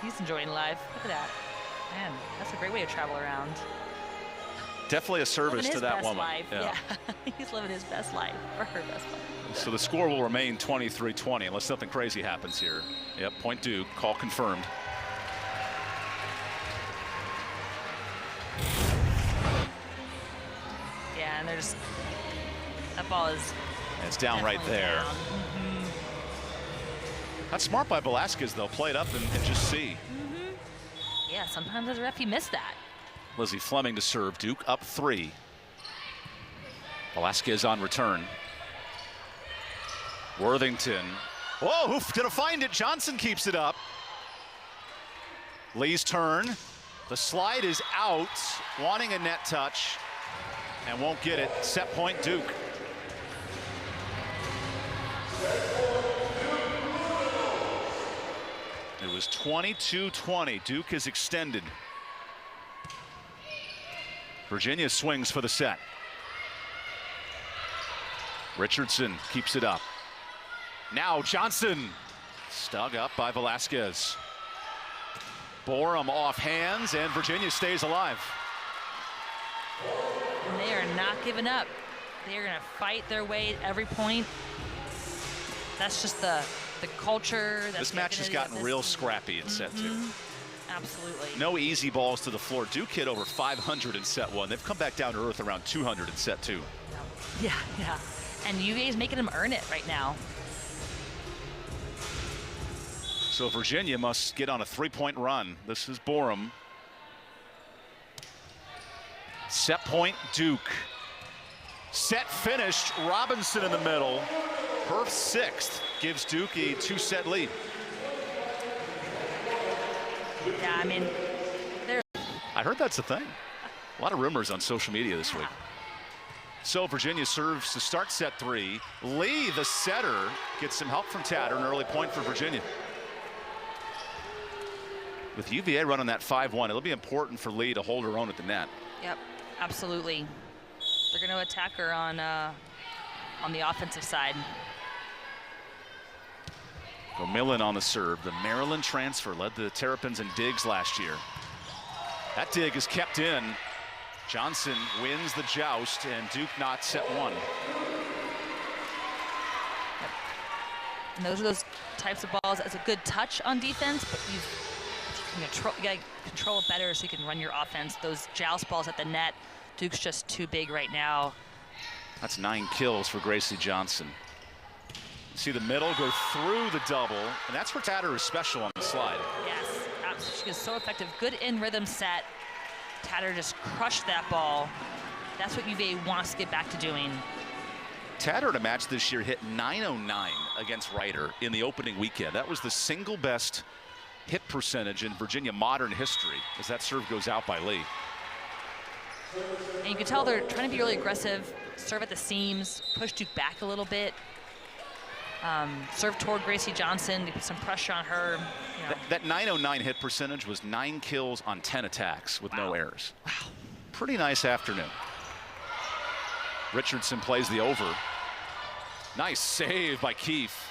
He's enjoying life. Look at that. Man, that's a great way to travel around. Definitely a service to that woman. Life. Yeah. He's living his best life, or her best life. So the score will remain 23-20 unless something crazy happens here. Yep, point Duke, call confirmed. Yeah, and there's, that ball is. And it's down right there. Down. That's smart by Velasquez, though. Play it up and just see. Yeah, sometimes as a ref, you miss that. Lizzie Fleming to serve. Duke up 3. Velasquez on return. Worthington. Whoa, who's gonna find it? Johnson keeps it up. Lee's turn. The slide is out, wanting a net touch. and won't get it. Set point Duke. It was 22-20. Duke is extended. Virginia swings for the set. Richardson keeps it up. Now Johnson. Stug up by Velasquez. Borum off hands, and Virginia stays alive. And they are not giving up. They are going to fight their way at every point. That's just the culture. This match has gotten real scrappy in set two. Absolutely. No easy balls to the floor. Duke hit over 500 in set one. They've come back down to earth around 200 in set two. Yeah. And UVA's making them earn it right now. So Virginia must get on a 3-point run. This is Borum. Set point Duke. Set finished. Robinson in the middle. Her sixth gives Duke a 2-set lead. Yeah, I mean, I heard that's a thing. A lot of rumors on social media this week. So Virginia serves to start set three. Lee, the setter, gets some help from Tatter. An early point for Virginia. With UVA running that 5-1, it'll be important for Lee to hold her own at the net. Yep, absolutely. They're going to attack her on the offensive side. Gomillan on the serve. The Maryland transfer led the Terrapins in digs last year. That dig is kept in. Johnson wins the joust, and Duke not set one. And those are those types of balls. That's a good touch on defense, but you gotta control it better so you can run your offense. Those joust balls at the net, Duke's just too big right now. That's 9 kills for Gracie Johnson. See the middle go through the double, and that's where Tatter is special on the slide. Yes, absolutely. She is so effective. Good in rhythm set. Tatter just crushed that ball. That's what UVA wants to get back to doing. Tatter in a match this year hit .909 against Ryder in the opening weekend. That was the single best hit percentage in Virginia modern history as that serve goes out by Lee. And you can tell they're trying to be really aggressive, serve at the seams, push Duke back a little bit. Serve toward Gracie Johnson, they put some pressure on her. You know. That .909 hit percentage was 9 kills on 10 attacks with no errors. Wow. Pretty nice afternoon. Richardson plays the over. Nice save by Keefe.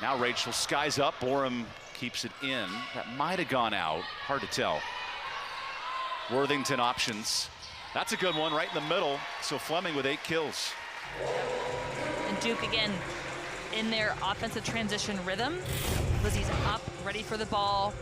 Now Rachel skies up. Borum keeps it in. That might have gone out. Hard to tell. Worthington options. That's a good one right in the middle. So Fleming with 8 kills. And Duke again in their offensive transition rhythm. Lizzie's up, ready for the ball.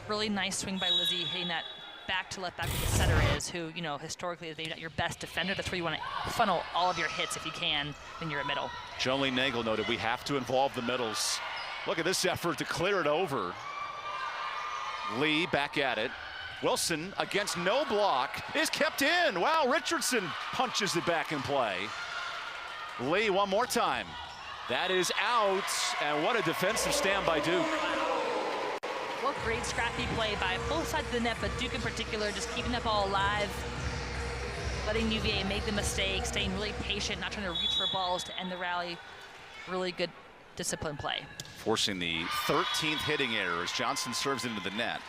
Really nice swing by Lizzie, hitting that back to left back where the setter is, who, you know, historically is maybe not your best defender. That's where you want to funnel all of your hits if you can, then you're at middle. Jolene Nagel noted we have to involve the middles. Look at this effort to clear it over. Lee back at it. Wilson against no block is kept in. Wow, Richardson punches it back in play. Lee one more time. That is out, and what a defensive stand by Duke. What great scrappy play by both sides of the net, but Duke in particular just keeping that ball alive, letting UVA make the mistake, staying really patient, not trying to reach for balls to end the rally. Really good disciplined play. Forcing the 13th hitting error as Johnson serves into the net.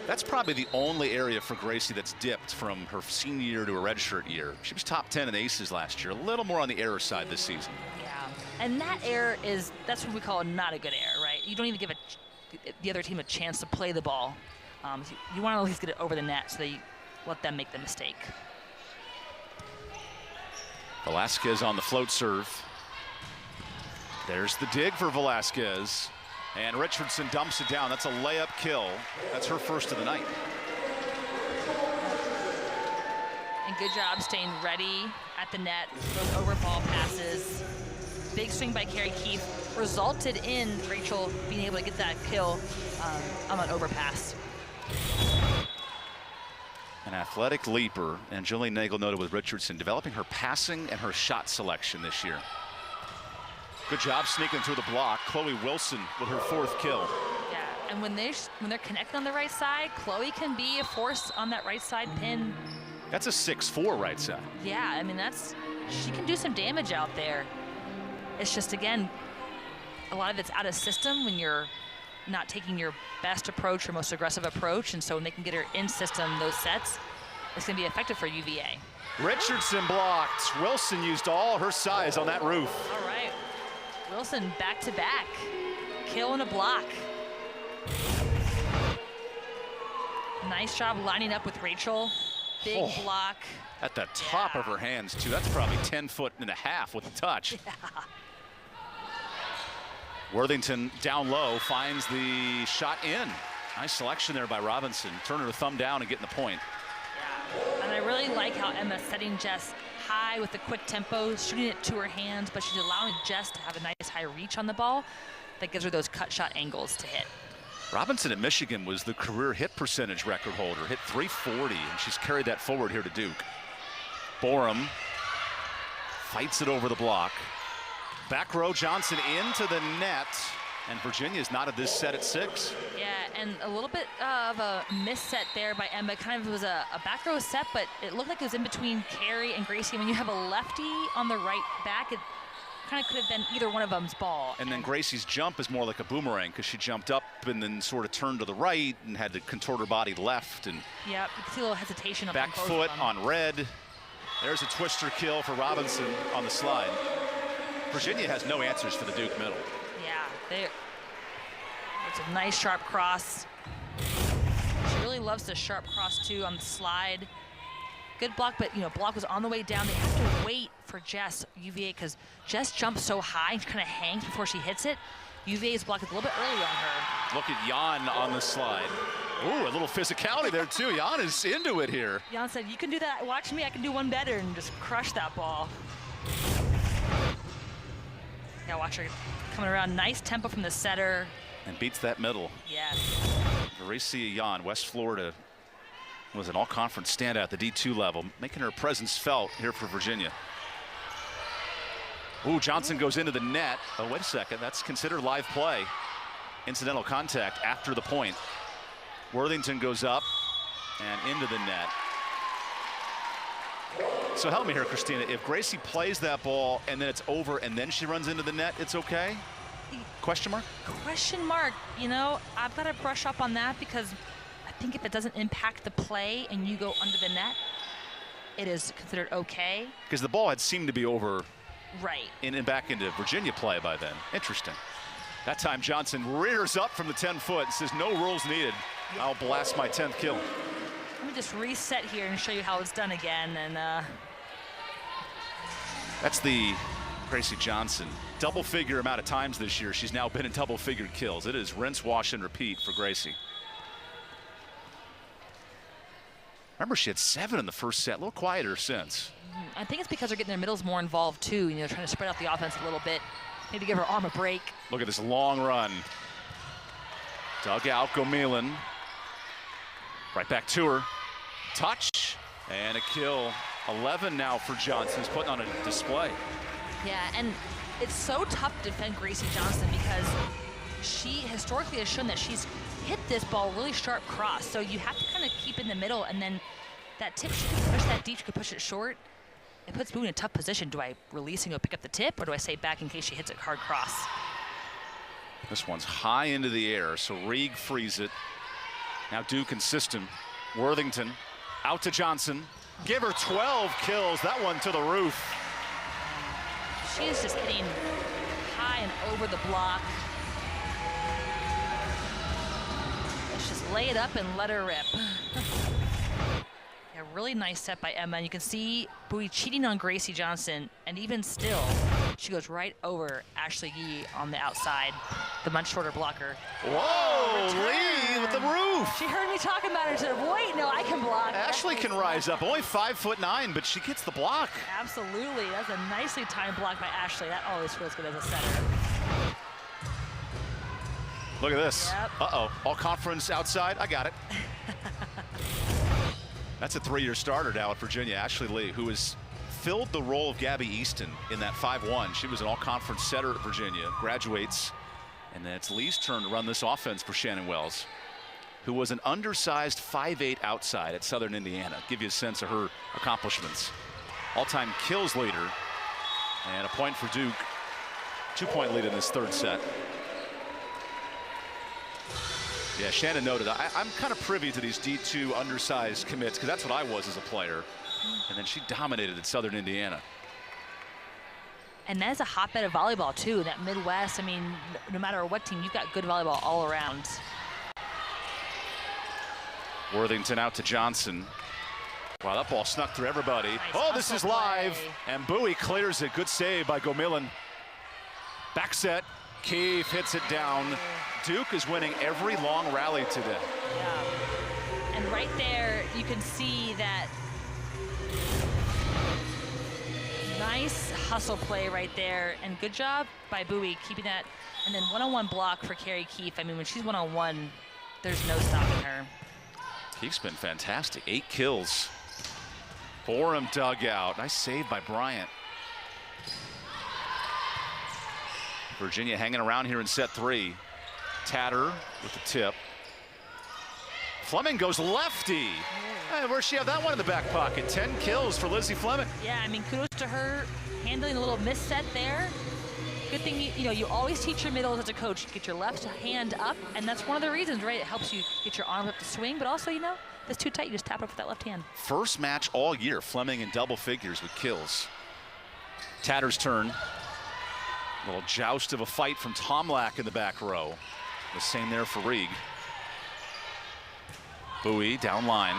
That's probably the only area for Gracie that's dipped from her senior year to a redshirt year. She was top 10 in aces last year, a little more on the error side this season. Yeah, and that error that's what we call not a good error, right? You don't even give the other team a chance to play the ball. You want to at least get it over the net so that you let them make the mistake. Velasquez on the float serve. There's the dig for Velasquez. And Richardson dumps it down. That's a layup kill. That's her first of the night. And good job staying ready at the net. Those over ball passes. Big swing by Carrie Keefe resulted in Rachel being able to get that kill on an overpass. An athletic leaper, and Jolene Nagel noted with Richardson developing her passing and her shot selection this year. Good job sneaking through the block. Chloe Wilson with her 4th kill. Yeah, and when they're connected on the right side, Chloe can be a force on that right side pin. That's a 6-4 right side. Yeah, I mean, she can do some damage out there. It's just, again, a lot of it's out of system when you're not taking your best approach or most aggressive approach, and so when they can get her in system, those sets, it's going to be effective for UVA. Richardson blocked. Wilson used all her size on that roof. All right. Wilson back-to-back. Kill and a block. Nice job lining up with Rachel. Big block. At the top of her hands, too. That's probably 10.5 foot with the touch. Yeah. Worthington down low finds the shot in. Nice selection there by Robinson. Turning her thumb down and getting the point. Yeah. And I really like how Emma's setting Jess high with the quick tempo, shooting it to her hands, but she's allowing Jess to have a nice high reach on the ball that gives her those cut shot angles to hit. Robinson at Michigan was the career hit percentage record holder, hit .340, and she's carried that forward here to Duke. Borum fights it over the block. Back row Johnson into the net, and Virginia's knotted this set at 6. Yeah, and a little bit of a miss set there by Emma. Kind of was a back row set, but it looked like it was in between Carrie and Gracie. When you have a lefty on the right back, it kind of could have been either one of them's ball. And then Gracie's jump is more like a boomerang because she jumped up and then sort of turned to the right and had to contort her body left. And yeah, you can see a little hesitation. Back foot on red. There's a twister kill for Robinson on the slide. Virginia has no answers for the Duke middle. Yeah, it's a nice sharp cross. She really loves the sharp cross too on the slide. Good block, but block was on the way down. They have to wait for Jess, UVA, because Jess jumps so high and kind of hangs before she hits it. UVA's block is a little bit early on her. Look at Jan on the slide. Ooh, a little physicality there too. Jan is into it here. Jan said, "You can do that. Watch me. I can do one better," and just crush that ball. Yeah, watch her coming around. Nice tempo from the setter. And beats that middle. Yes. Mauricia Jan, West Florida, was an all-conference standout at the D2 level, making her presence felt here for Virginia. Ooh, Johnson goes into the net. Oh, wait a second. That's considered live play. Incidental contact after the point. Worthington goes up and into the net. So help me here, Christina. If Gracie plays that ball and then it's over and then she runs into the net, it's okay? Question mark? Question mark. I've got to brush up on that because I think if it doesn't impact the play and you go under the net, it is considered okay. Because the ball had seemed to be over. Right. And back into Virginia play by then. Interesting. That time Johnson rears up from the 10 foot and says, no rules needed. I'll blast my 10th kill. Let me just reset here and show you how it's done again. And that's the Gracie Johnson. Double-figure amount of times this year she's now been in double-figured kills. It is rinse, wash, and repeat for Gracie. Remember, she had 7 in the first set. A little quieter since. I think it's because they're getting their middles more involved, too. Trying to spread out the offense a little bit. Maybe give her arm a break. Look at this long run. Dug out Gomelan. Right back to her. Touch and a kill. 11 now for Johnson. He's putting on a display. Yeah, and it's so tough to defend Gracie Johnson because she historically has shown that she's hit this ball really sharp cross. So you have to kind of keep in the middle, and then that tip, she can push that deep, she can push it short. It puts Boo in a tough position. Do I release and go pick up the tip, or do I stay back in case she hits it hard cross? This one's high into the air, so Reeg frees it. Now Duke and system. Worthington out to Johnson. Give her 12 kills. That one to the roof. She is just hitting high and over the block. Let's just lay it up and let her rip. Yeah, really nice set by Emma. And you can see Bowie cheating on Gracie Johnson, and even still, she goes right over Ashley Yee on the outside, the much shorter blocker. Whoa, Lee with the roof. She heard me talking about her. She said, wait, no, I can block. Ashley can rise up, only 5'9", but she gets the block. Absolutely, that's a nicely timed block by Ashley. That always feels good as a setter. Look at this. Yep. Uh-oh, all conference outside, I got it. That's a 3-year starter now at Virginia, Ashley Lee, who has filled the role of Gabby Easton in that 5-1. She was an all-conference setter at Virginia, graduates, and then it's Lee's turn to run this offense for Shannon Wells. who was an undersized 5'8" outside at Southern Indiana. Give you a sense of her accomplishments. All-time kills leader. And a point for Duke. 2-point lead in this third set. Yeah, Shannon noted, I'm kind of privy to these D2 undersized commits because that's what I was as a player. And then she dominated at Southern Indiana. And that's a hotbed of volleyball, too. That Midwest, I mean, no matter what team, you've got good volleyball all around. Worthington out to Johnson. Wow, that ball snuck through everybody. Nice oh, this is live. play. And Bowie clears it. Good save by Gomillan. Back set. Keefe hits it down. Duke is winning every long rally today. Yeah. And right there, you can see that nice hustle play right there. And good job by Bowie keeping that. And then one-on-one block for Carrie Keefe. I mean, when she's one-on-one, there's no stopping her. Keefe's been fantastic. 8 kills. Forum dugout. Nice save by Bryant. Virginia hanging around here in set 3. Tatter with the tip. Fleming goes lefty. Hey, where'd she have that one in the back pocket? 10 kills for Lizzie Fleming. Yeah, I mean, kudos to her handling a little misset there. Good thing, you always teach your middles as a coach. Get your left hand up, and that's one of the reasons, right? It helps you get your arm up to swing, but also, if it's too tight, you just tap up with that left hand. First match all year, Fleming in double figures with kills. Tatter's turn. A little joust of a fight from Tomlak in the back row. The same there for Reeg. Bowie down line.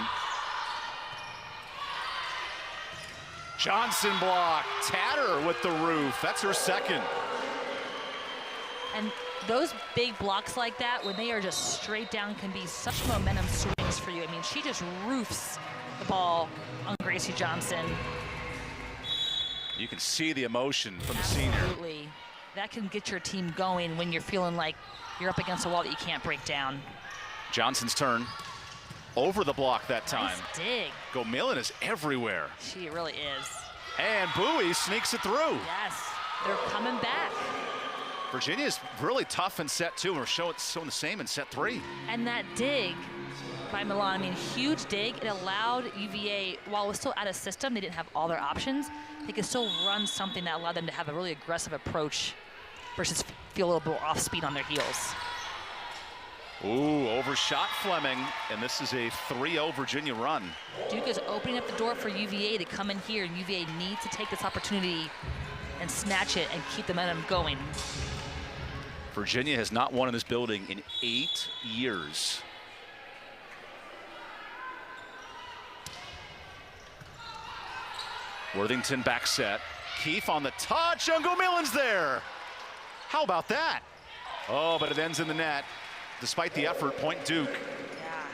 Johnson block. Tatter with the roof. That's her second. And those big blocks like that, when they are just straight down, can be such momentum swings for you. I mean, she just roofs the ball on Gracie Johnson. You can see the emotion from the senior. Absolutely. That can get your team going when you're feeling like you're up against a wall that you can't break down. Johnson's turn. Over the block that time. Nice dig. Gomillan is everywhere. She really is. And Bowie sneaks it through. Yes, they're coming back. Virginia's really tough in set 2. We're showing the same in set 3. And that dig by Milan, I mean, huge dig. It allowed UVA, while it was still out of system, they didn't have all their options, they could still run something that allowed them to have a really aggressive approach versus feel a little bit off speed on their heels. Ooh, overshot Fleming, and this is a 3-0 Virginia run. Duke is opening up the door for UVA to come in here, and UVA needs to take this opportunity and snatch it and keep the momentum going. Virginia has not won in this building in 8 years. Worthington back set. Keefe on the touch, and Gomillan's there. How about that? Oh, but it ends in the net. Despite the effort, point Duke. Yeah.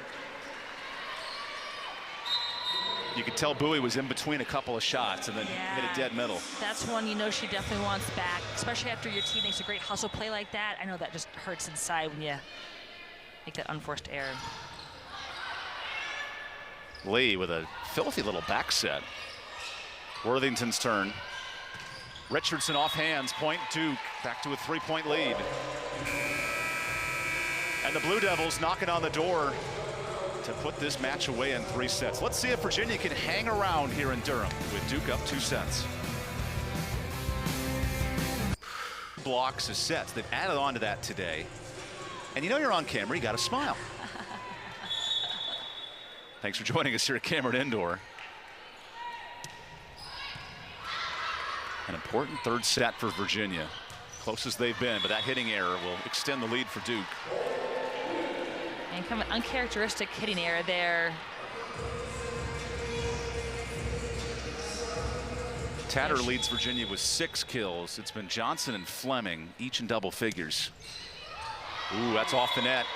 You could tell Bowie was in between a couple of shots and then hit a dead middle. That's one she definitely wants back, especially after your team makes a great hustle play like that. I know that just hurts inside when you make that unforced error. Lee with a filthy little back set. Worthington's turn. Richardson off hands, point Duke, back to a 3-point lead. And the Blue Devils knocking on the door to put this match away in 3 sets. Let's see if Virginia can hang around here in Durham with Duke up 2 sets. Blocks of sets. They've added on to that today. And you're on camera, you got to smile. Thanks for joining us here at Cameron Indoor. An important third set for Virginia. Closest they've been, but that hitting error will extend the lead for Duke. And kind of an uncharacteristic hitting error there. Tatter leads Virginia with 6 kills. It's been Johnson and Fleming, each in double figures. Ooh, that's off the net.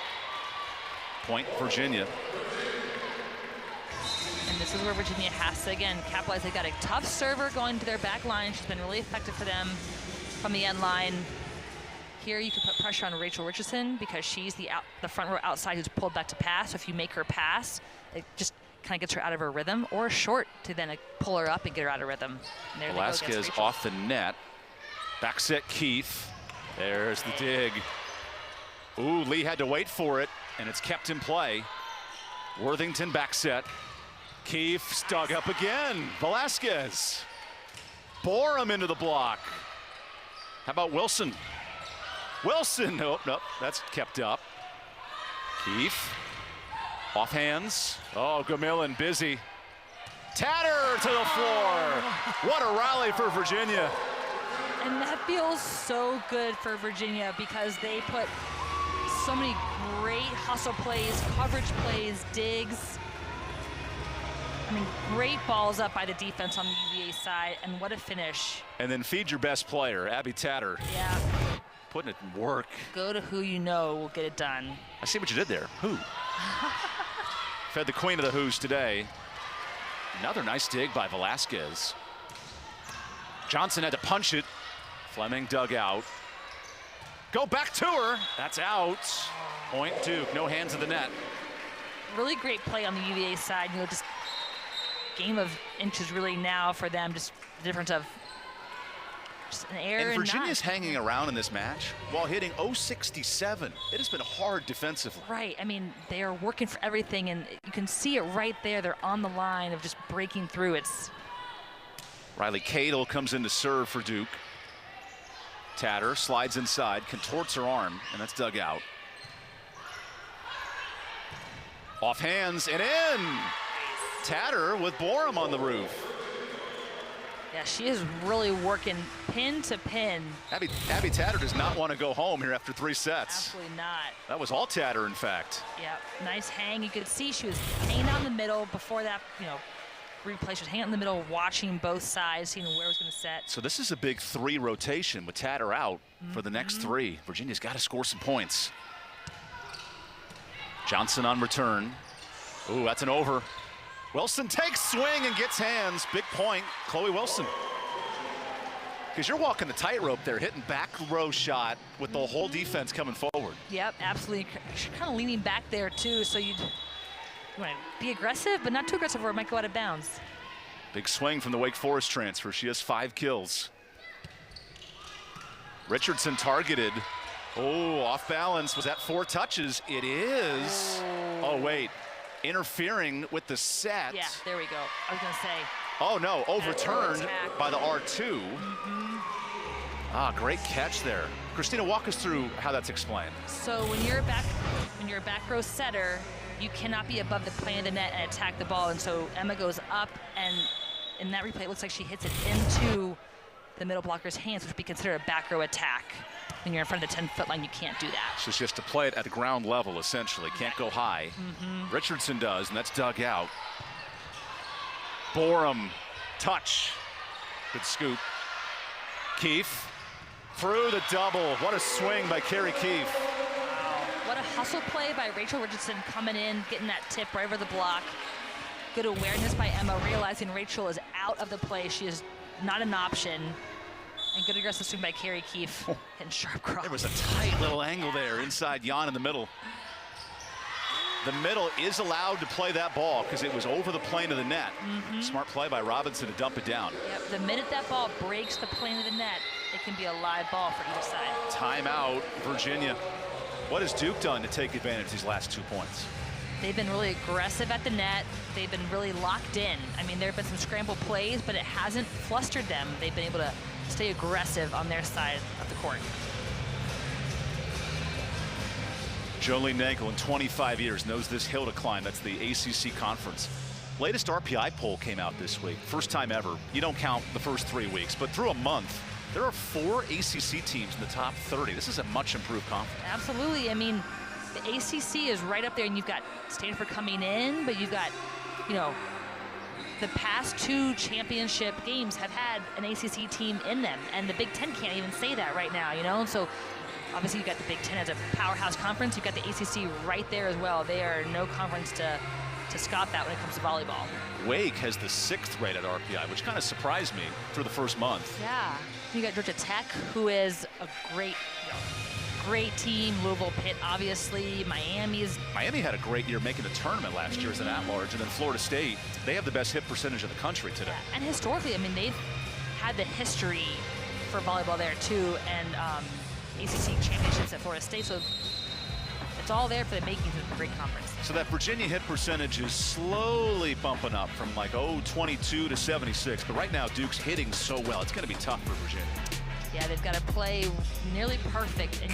Point Virginia. And this is where Virginia has to, again, capitalize. They've got a tough server going to their back line. She's been really effective for them from the end line. Here you can put pressure on Rachel Richardson because she's the front row outside who's pulled back to pass. So if you make her pass, it just kind of gets her out of her rhythm, or short to then pull her up and get her out of rhythm. And there Velasquez off the net. Back set Keefe. There's the dig. Ooh, Lee had to wait for it. and it's kept in play. Worthington back set. Keefe dug up again. Velasquez. Borum into the block. How about Wilson? Wilson, nope, that's kept up. Keefe, off hands. Oh, Gamillan busy. Tatter to the floor. What a rally for Virginia. And that feels so good for Virginia because they put so many great hustle plays, coverage plays, digs. I mean, great balls up by the defense on the UVA side, and what a finish. And then feed your best player, Abby Tatter. Yeah. Putting it in work. Go to who you know will get it done. I see what you did there. Who? Fed the queen of the who's today. Another nice dig by Velasquez. Johnson had to punch it. Fleming dug out. Go back to her. That's out. Point Duke. No hands in the net. Really great play on the UVA side. You know, just game of inches really now for them. Just the difference of just an error. And Virginia's hanging around in this match while hitting .067. It has been hard defensively. Right. I mean, they are working for everything, and you can see it right there. They're on the line of just breaking through. It's Riley Cadle comes in to serve for Duke. Tatter slides inside, contorts her arm, and that's dug out. Off hands and in. Tatter with Borum on the roof. Yeah, she is really working pin to pin. Abby Tatter does not want to go home here after 3 sets. Absolutely not. That was all Tatter, in fact. Yeah, nice hang. You could see she was hanging out in the middle before that, replay. She was hanging out in the middle, watching both sides, seeing where it was going to set. So this is a big 3 rotation with Tatter out for the next 3. Virginia's got to score some points. Johnson on return. Ooh, that's an over. Wilson takes swing and gets hands. Big point, Chloe Wilson. Because you're walking the tightrope there, hitting back row shot with the whole defense coming forward. Yep, absolutely. She's kind of leaning back there too, so you want to be aggressive, but not too aggressive or it might go out of bounds. Big swing from the Wake Forest transfer. She has 5 kills. Richardson targeted. Oh, off balance. Was that 4 touches? It is. Oh, wait. Interfering with the set. Yeah, there we go. I was going to say. Oh, no. Overturned by the R2. Ah, great catch there. Christina, walk us through how that's explained. So when you're a back row setter, you cannot be above the plane of the net and attack the ball. And so Emma goes up, and in that replay, it looks like she hits it into the middle blocker's hands, which would be considered a back row attack. When you're in front of the 10-foot line, you can't do that. So she has to play it at the ground level, essentially. Can't go high. Richardson does, and that's dug out. Borum, touch. Good scoop. Keefe through the double. What a swing by Carrie Keefe. What a hustle play by Rachel Richardson coming in, getting that tip right over the block. Good awareness by Emma, realizing Rachel is out of the play. She is not an option. And good aggressive swing by Carrie Keefe, hitting sharp cross. There was a tight little angle there inside Jan in the middle. The middle is allowed to play that ball because it was over the plane of the net. Smart play by Robinson to dump it down. Yep, the minute that ball breaks the plane of the net, it can be a live ball for either side. Timeout, Virginia. What has Duke done to take advantage of these last 2 points? They've been really aggressive at the net. They've been really locked in. I mean, there have been some scramble plays, but it hasn't flustered them. They've been able to stay aggressive on their side of the court. Jolene Nankel in 25 years knows this hill to climb. That's the ACC conference. Latest RPI poll came out this week. First time ever. You don't count the first 3 weeks, but through a month, there are 4 ACC teams in the top 30. This is a much improved conference. Absolutely. I mean, the ACC is right up there, and you've got Stanford coming in, but you've got, the past 2 championship games have had an ACC team in them, and the Big Ten can't even say that right now, So obviously you've got the Big Ten as a powerhouse conference. You've got the ACC right there as well. They are no conference to scoff at when it comes to volleyball. Wake has the 6th rated RPI, which kind of surprised me through the first month. Yeah. You got Georgia Tech, who is a great team. Louisville, Pitt, obviously. Miami had a great year making the tournament last year as an at-large, and then Florida State, they have the best hit percentage in the country today. Yeah. And historically, I mean, they've had the history for volleyball there too, and ACC championships at Florida State. So it's all there for the making of a great conference. So that Virginia hit percentage is slowly bumping up from like 22 to 76. But right now, Duke's hitting so well. It's going to be tough for Virginia. Yeah, they've got to play nearly perfect. And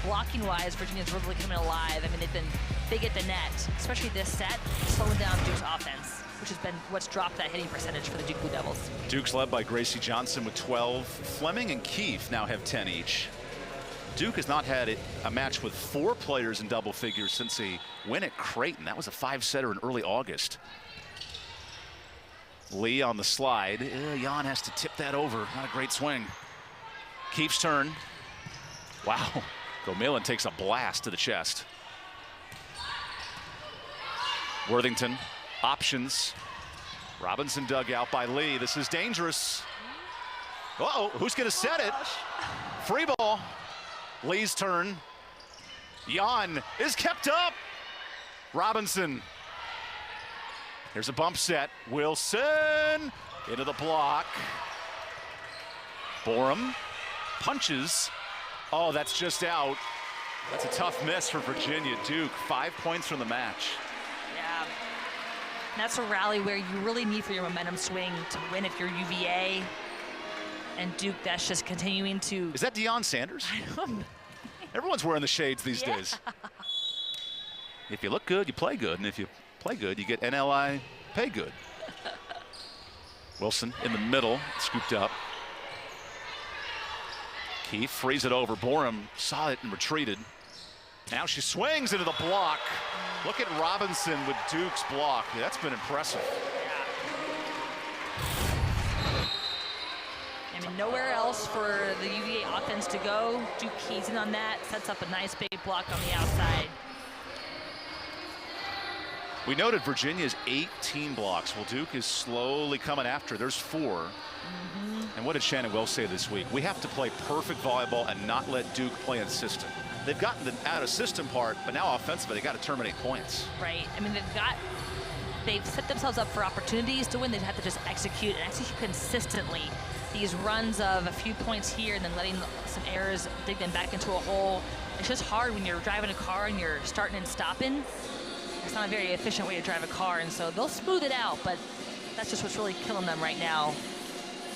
blocking-wise, Virginia's really coming alive. I mean, they've been big at the net, especially this set, slowing down Duke's offense, which has been what's dropped that hitting percentage for the Duke Blue Devils. Duke's led by Gracie Johnson with 12. Fleming and Keefe now have 10 each. Duke has not had a match with 4 players in double figures since a win at Creighton. That was a 5-setter in early August. Lee on the slide. Jan has to tip that over. Not a great swing. Keefe's turn. Wow. Gomillan takes a blast to the chest. Worthington, options. Robinson dug out by Lee. This is dangerous. Uh-oh, who's going to set it? Free ball. Lee's turn. Jan is kept up. Robinson. Here's a bump set. Wilson into the block. Borum punches. Oh, that's just out. That's a tough miss for Virginia. Duke, 5 points from the match. Yeah. That's a rally where you really need for your momentum swing to win if you're UVA. And Duke, that's just continuing to... Is that Deion Sanders? Everyone's wearing the shades these days. If you look good, you play good. And if you play good, you get NLI pay good. Wilson in the middle, scooped up. Keefe frees it over. Borum saw it and retreated. Now she swings into the block. Look at Robinson with Duke's block. Yeah, that's been impressive. I mean, nowhere else for the UVA offense to go. Duke keys in on that, sets up a nice big block on the outside. We noted Virginia's 18 blocks. Well, Duke is slowly coming after. There's 4. And what did Shannon Wells say this week? We have to play perfect volleyball and not let Duke play in system. They've gotten the out of system part, but now offensively, they got to terminate points. Right. I mean, they've set themselves up for opportunities to win. They have to just execute and execute consistently. These runs of a few points here and then letting some errors dig them back into a hole. It's just hard when you're driving a car and you're starting and stopping. It's not a very efficient way to drive a car, and so they'll smooth it out, but that's just what's really killing them right now.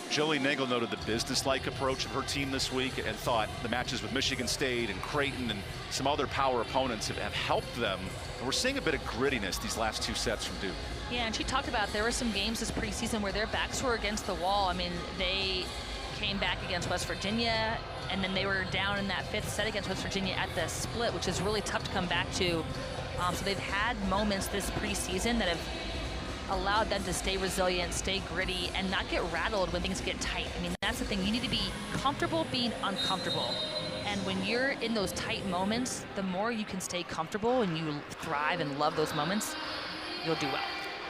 Jolie Nagel noted the business-like approach of her team this week and thought the matches with Michigan State and Creighton and some other power opponents have helped them. And we're seeing a bit of grittiness these last 2 sets from Duke. Yeah, and she talked about there were some games this preseason where their backs were against the wall. I mean, they came back against West Virginia, and then they were down in that 5th set against West Virginia at the split, which is really tough to come back to. So they've had moments this preseason that have allowed them to stay resilient, stay gritty, and not get rattled when things get tight. I mean, that's the thing. You need to be comfortable being uncomfortable. And when you're in those tight moments, the more you can stay comfortable and you thrive and love those moments, you'll do well.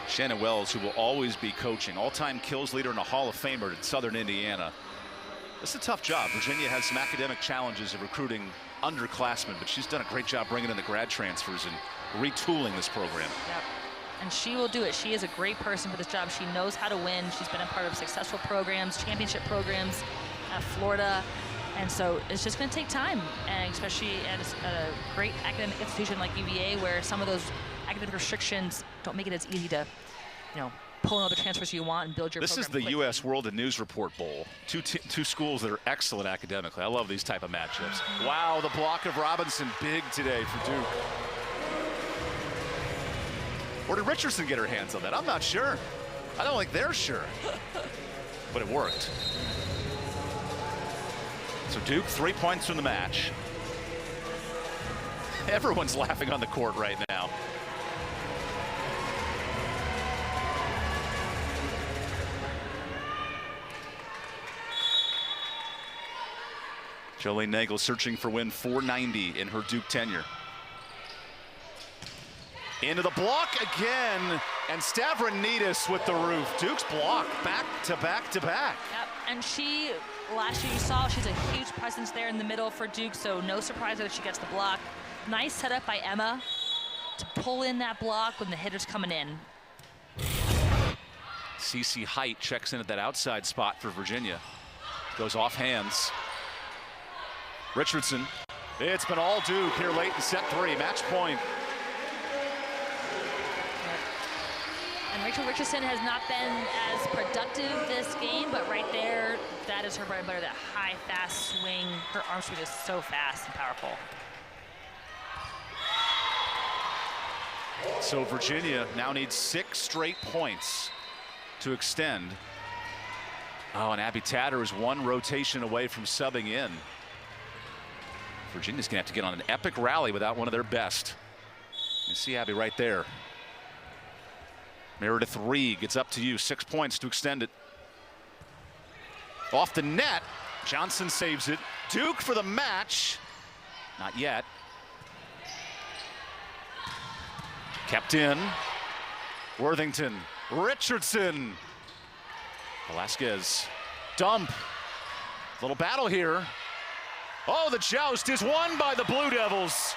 Shannon Wells, who will always be coaching, all-time kills leader and a Hall of Famer at Southern Indiana. It's a tough job. Virginia has some academic challenges of recruiting underclassmen, but she's done a great job bringing in the grad transfers and retooling this program. Yep. And she will do it. She is a great person for this job. She knows how to win. She's been a part of successful programs, championship programs at Florida. And so it's just going to take time, and especially at a great academic institution like UVA, where some of those academic restrictions don't make it as easy to, pull in all the transfers you want and build your program. This is the quickly. U.S. World and News Report Bowl. Two schools that are excellent academically. I love these type of matchups. Wow, the block of Robinson, big today for Duke. Or did Richardson get her hands on that? I'm not sure. I don't think they're sure. But it worked. So Duke, 3 points from the match. Everyone's laughing on the court right now. Jolie Nagel searching for win 490 in her Duke tenure. Into the block again, and Stavronidis with the roof. Duke's block back to back to back. Yep, and she, last year you saw, she's a huge presence there in the middle for Duke, so no surprise that she gets the block. Nice setup by Emma to pull in that block when the hitter's coming in. CC Height checks in at that outside spot for Virginia. Goes off hands. Richardson It's been all Duke here late in set 3. Match point. And Rachel Richardson has not been as productive this game, but right there, that is her bread and butter, that high, fast swing. Her arm speed is so fast and powerful. So Virginia now needs 6 straight points to extend. Oh, and Abby Tatter is 1 rotation away from subbing in. Virginia's gonna have to get on an epic rally without one of their best. You see Abby right there. Meredith Reed gets up to you, 6 points to extend it. Off the net, Johnson saves it. Duke for the match. Not yet. Kept in. Worthington, Richardson. Velasquez, dump. Little battle here. Oh, the joust is won by the Blue Devils.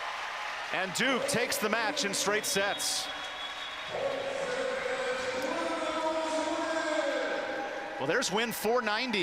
And Duke takes the match in straight sets. Well, there's win 490.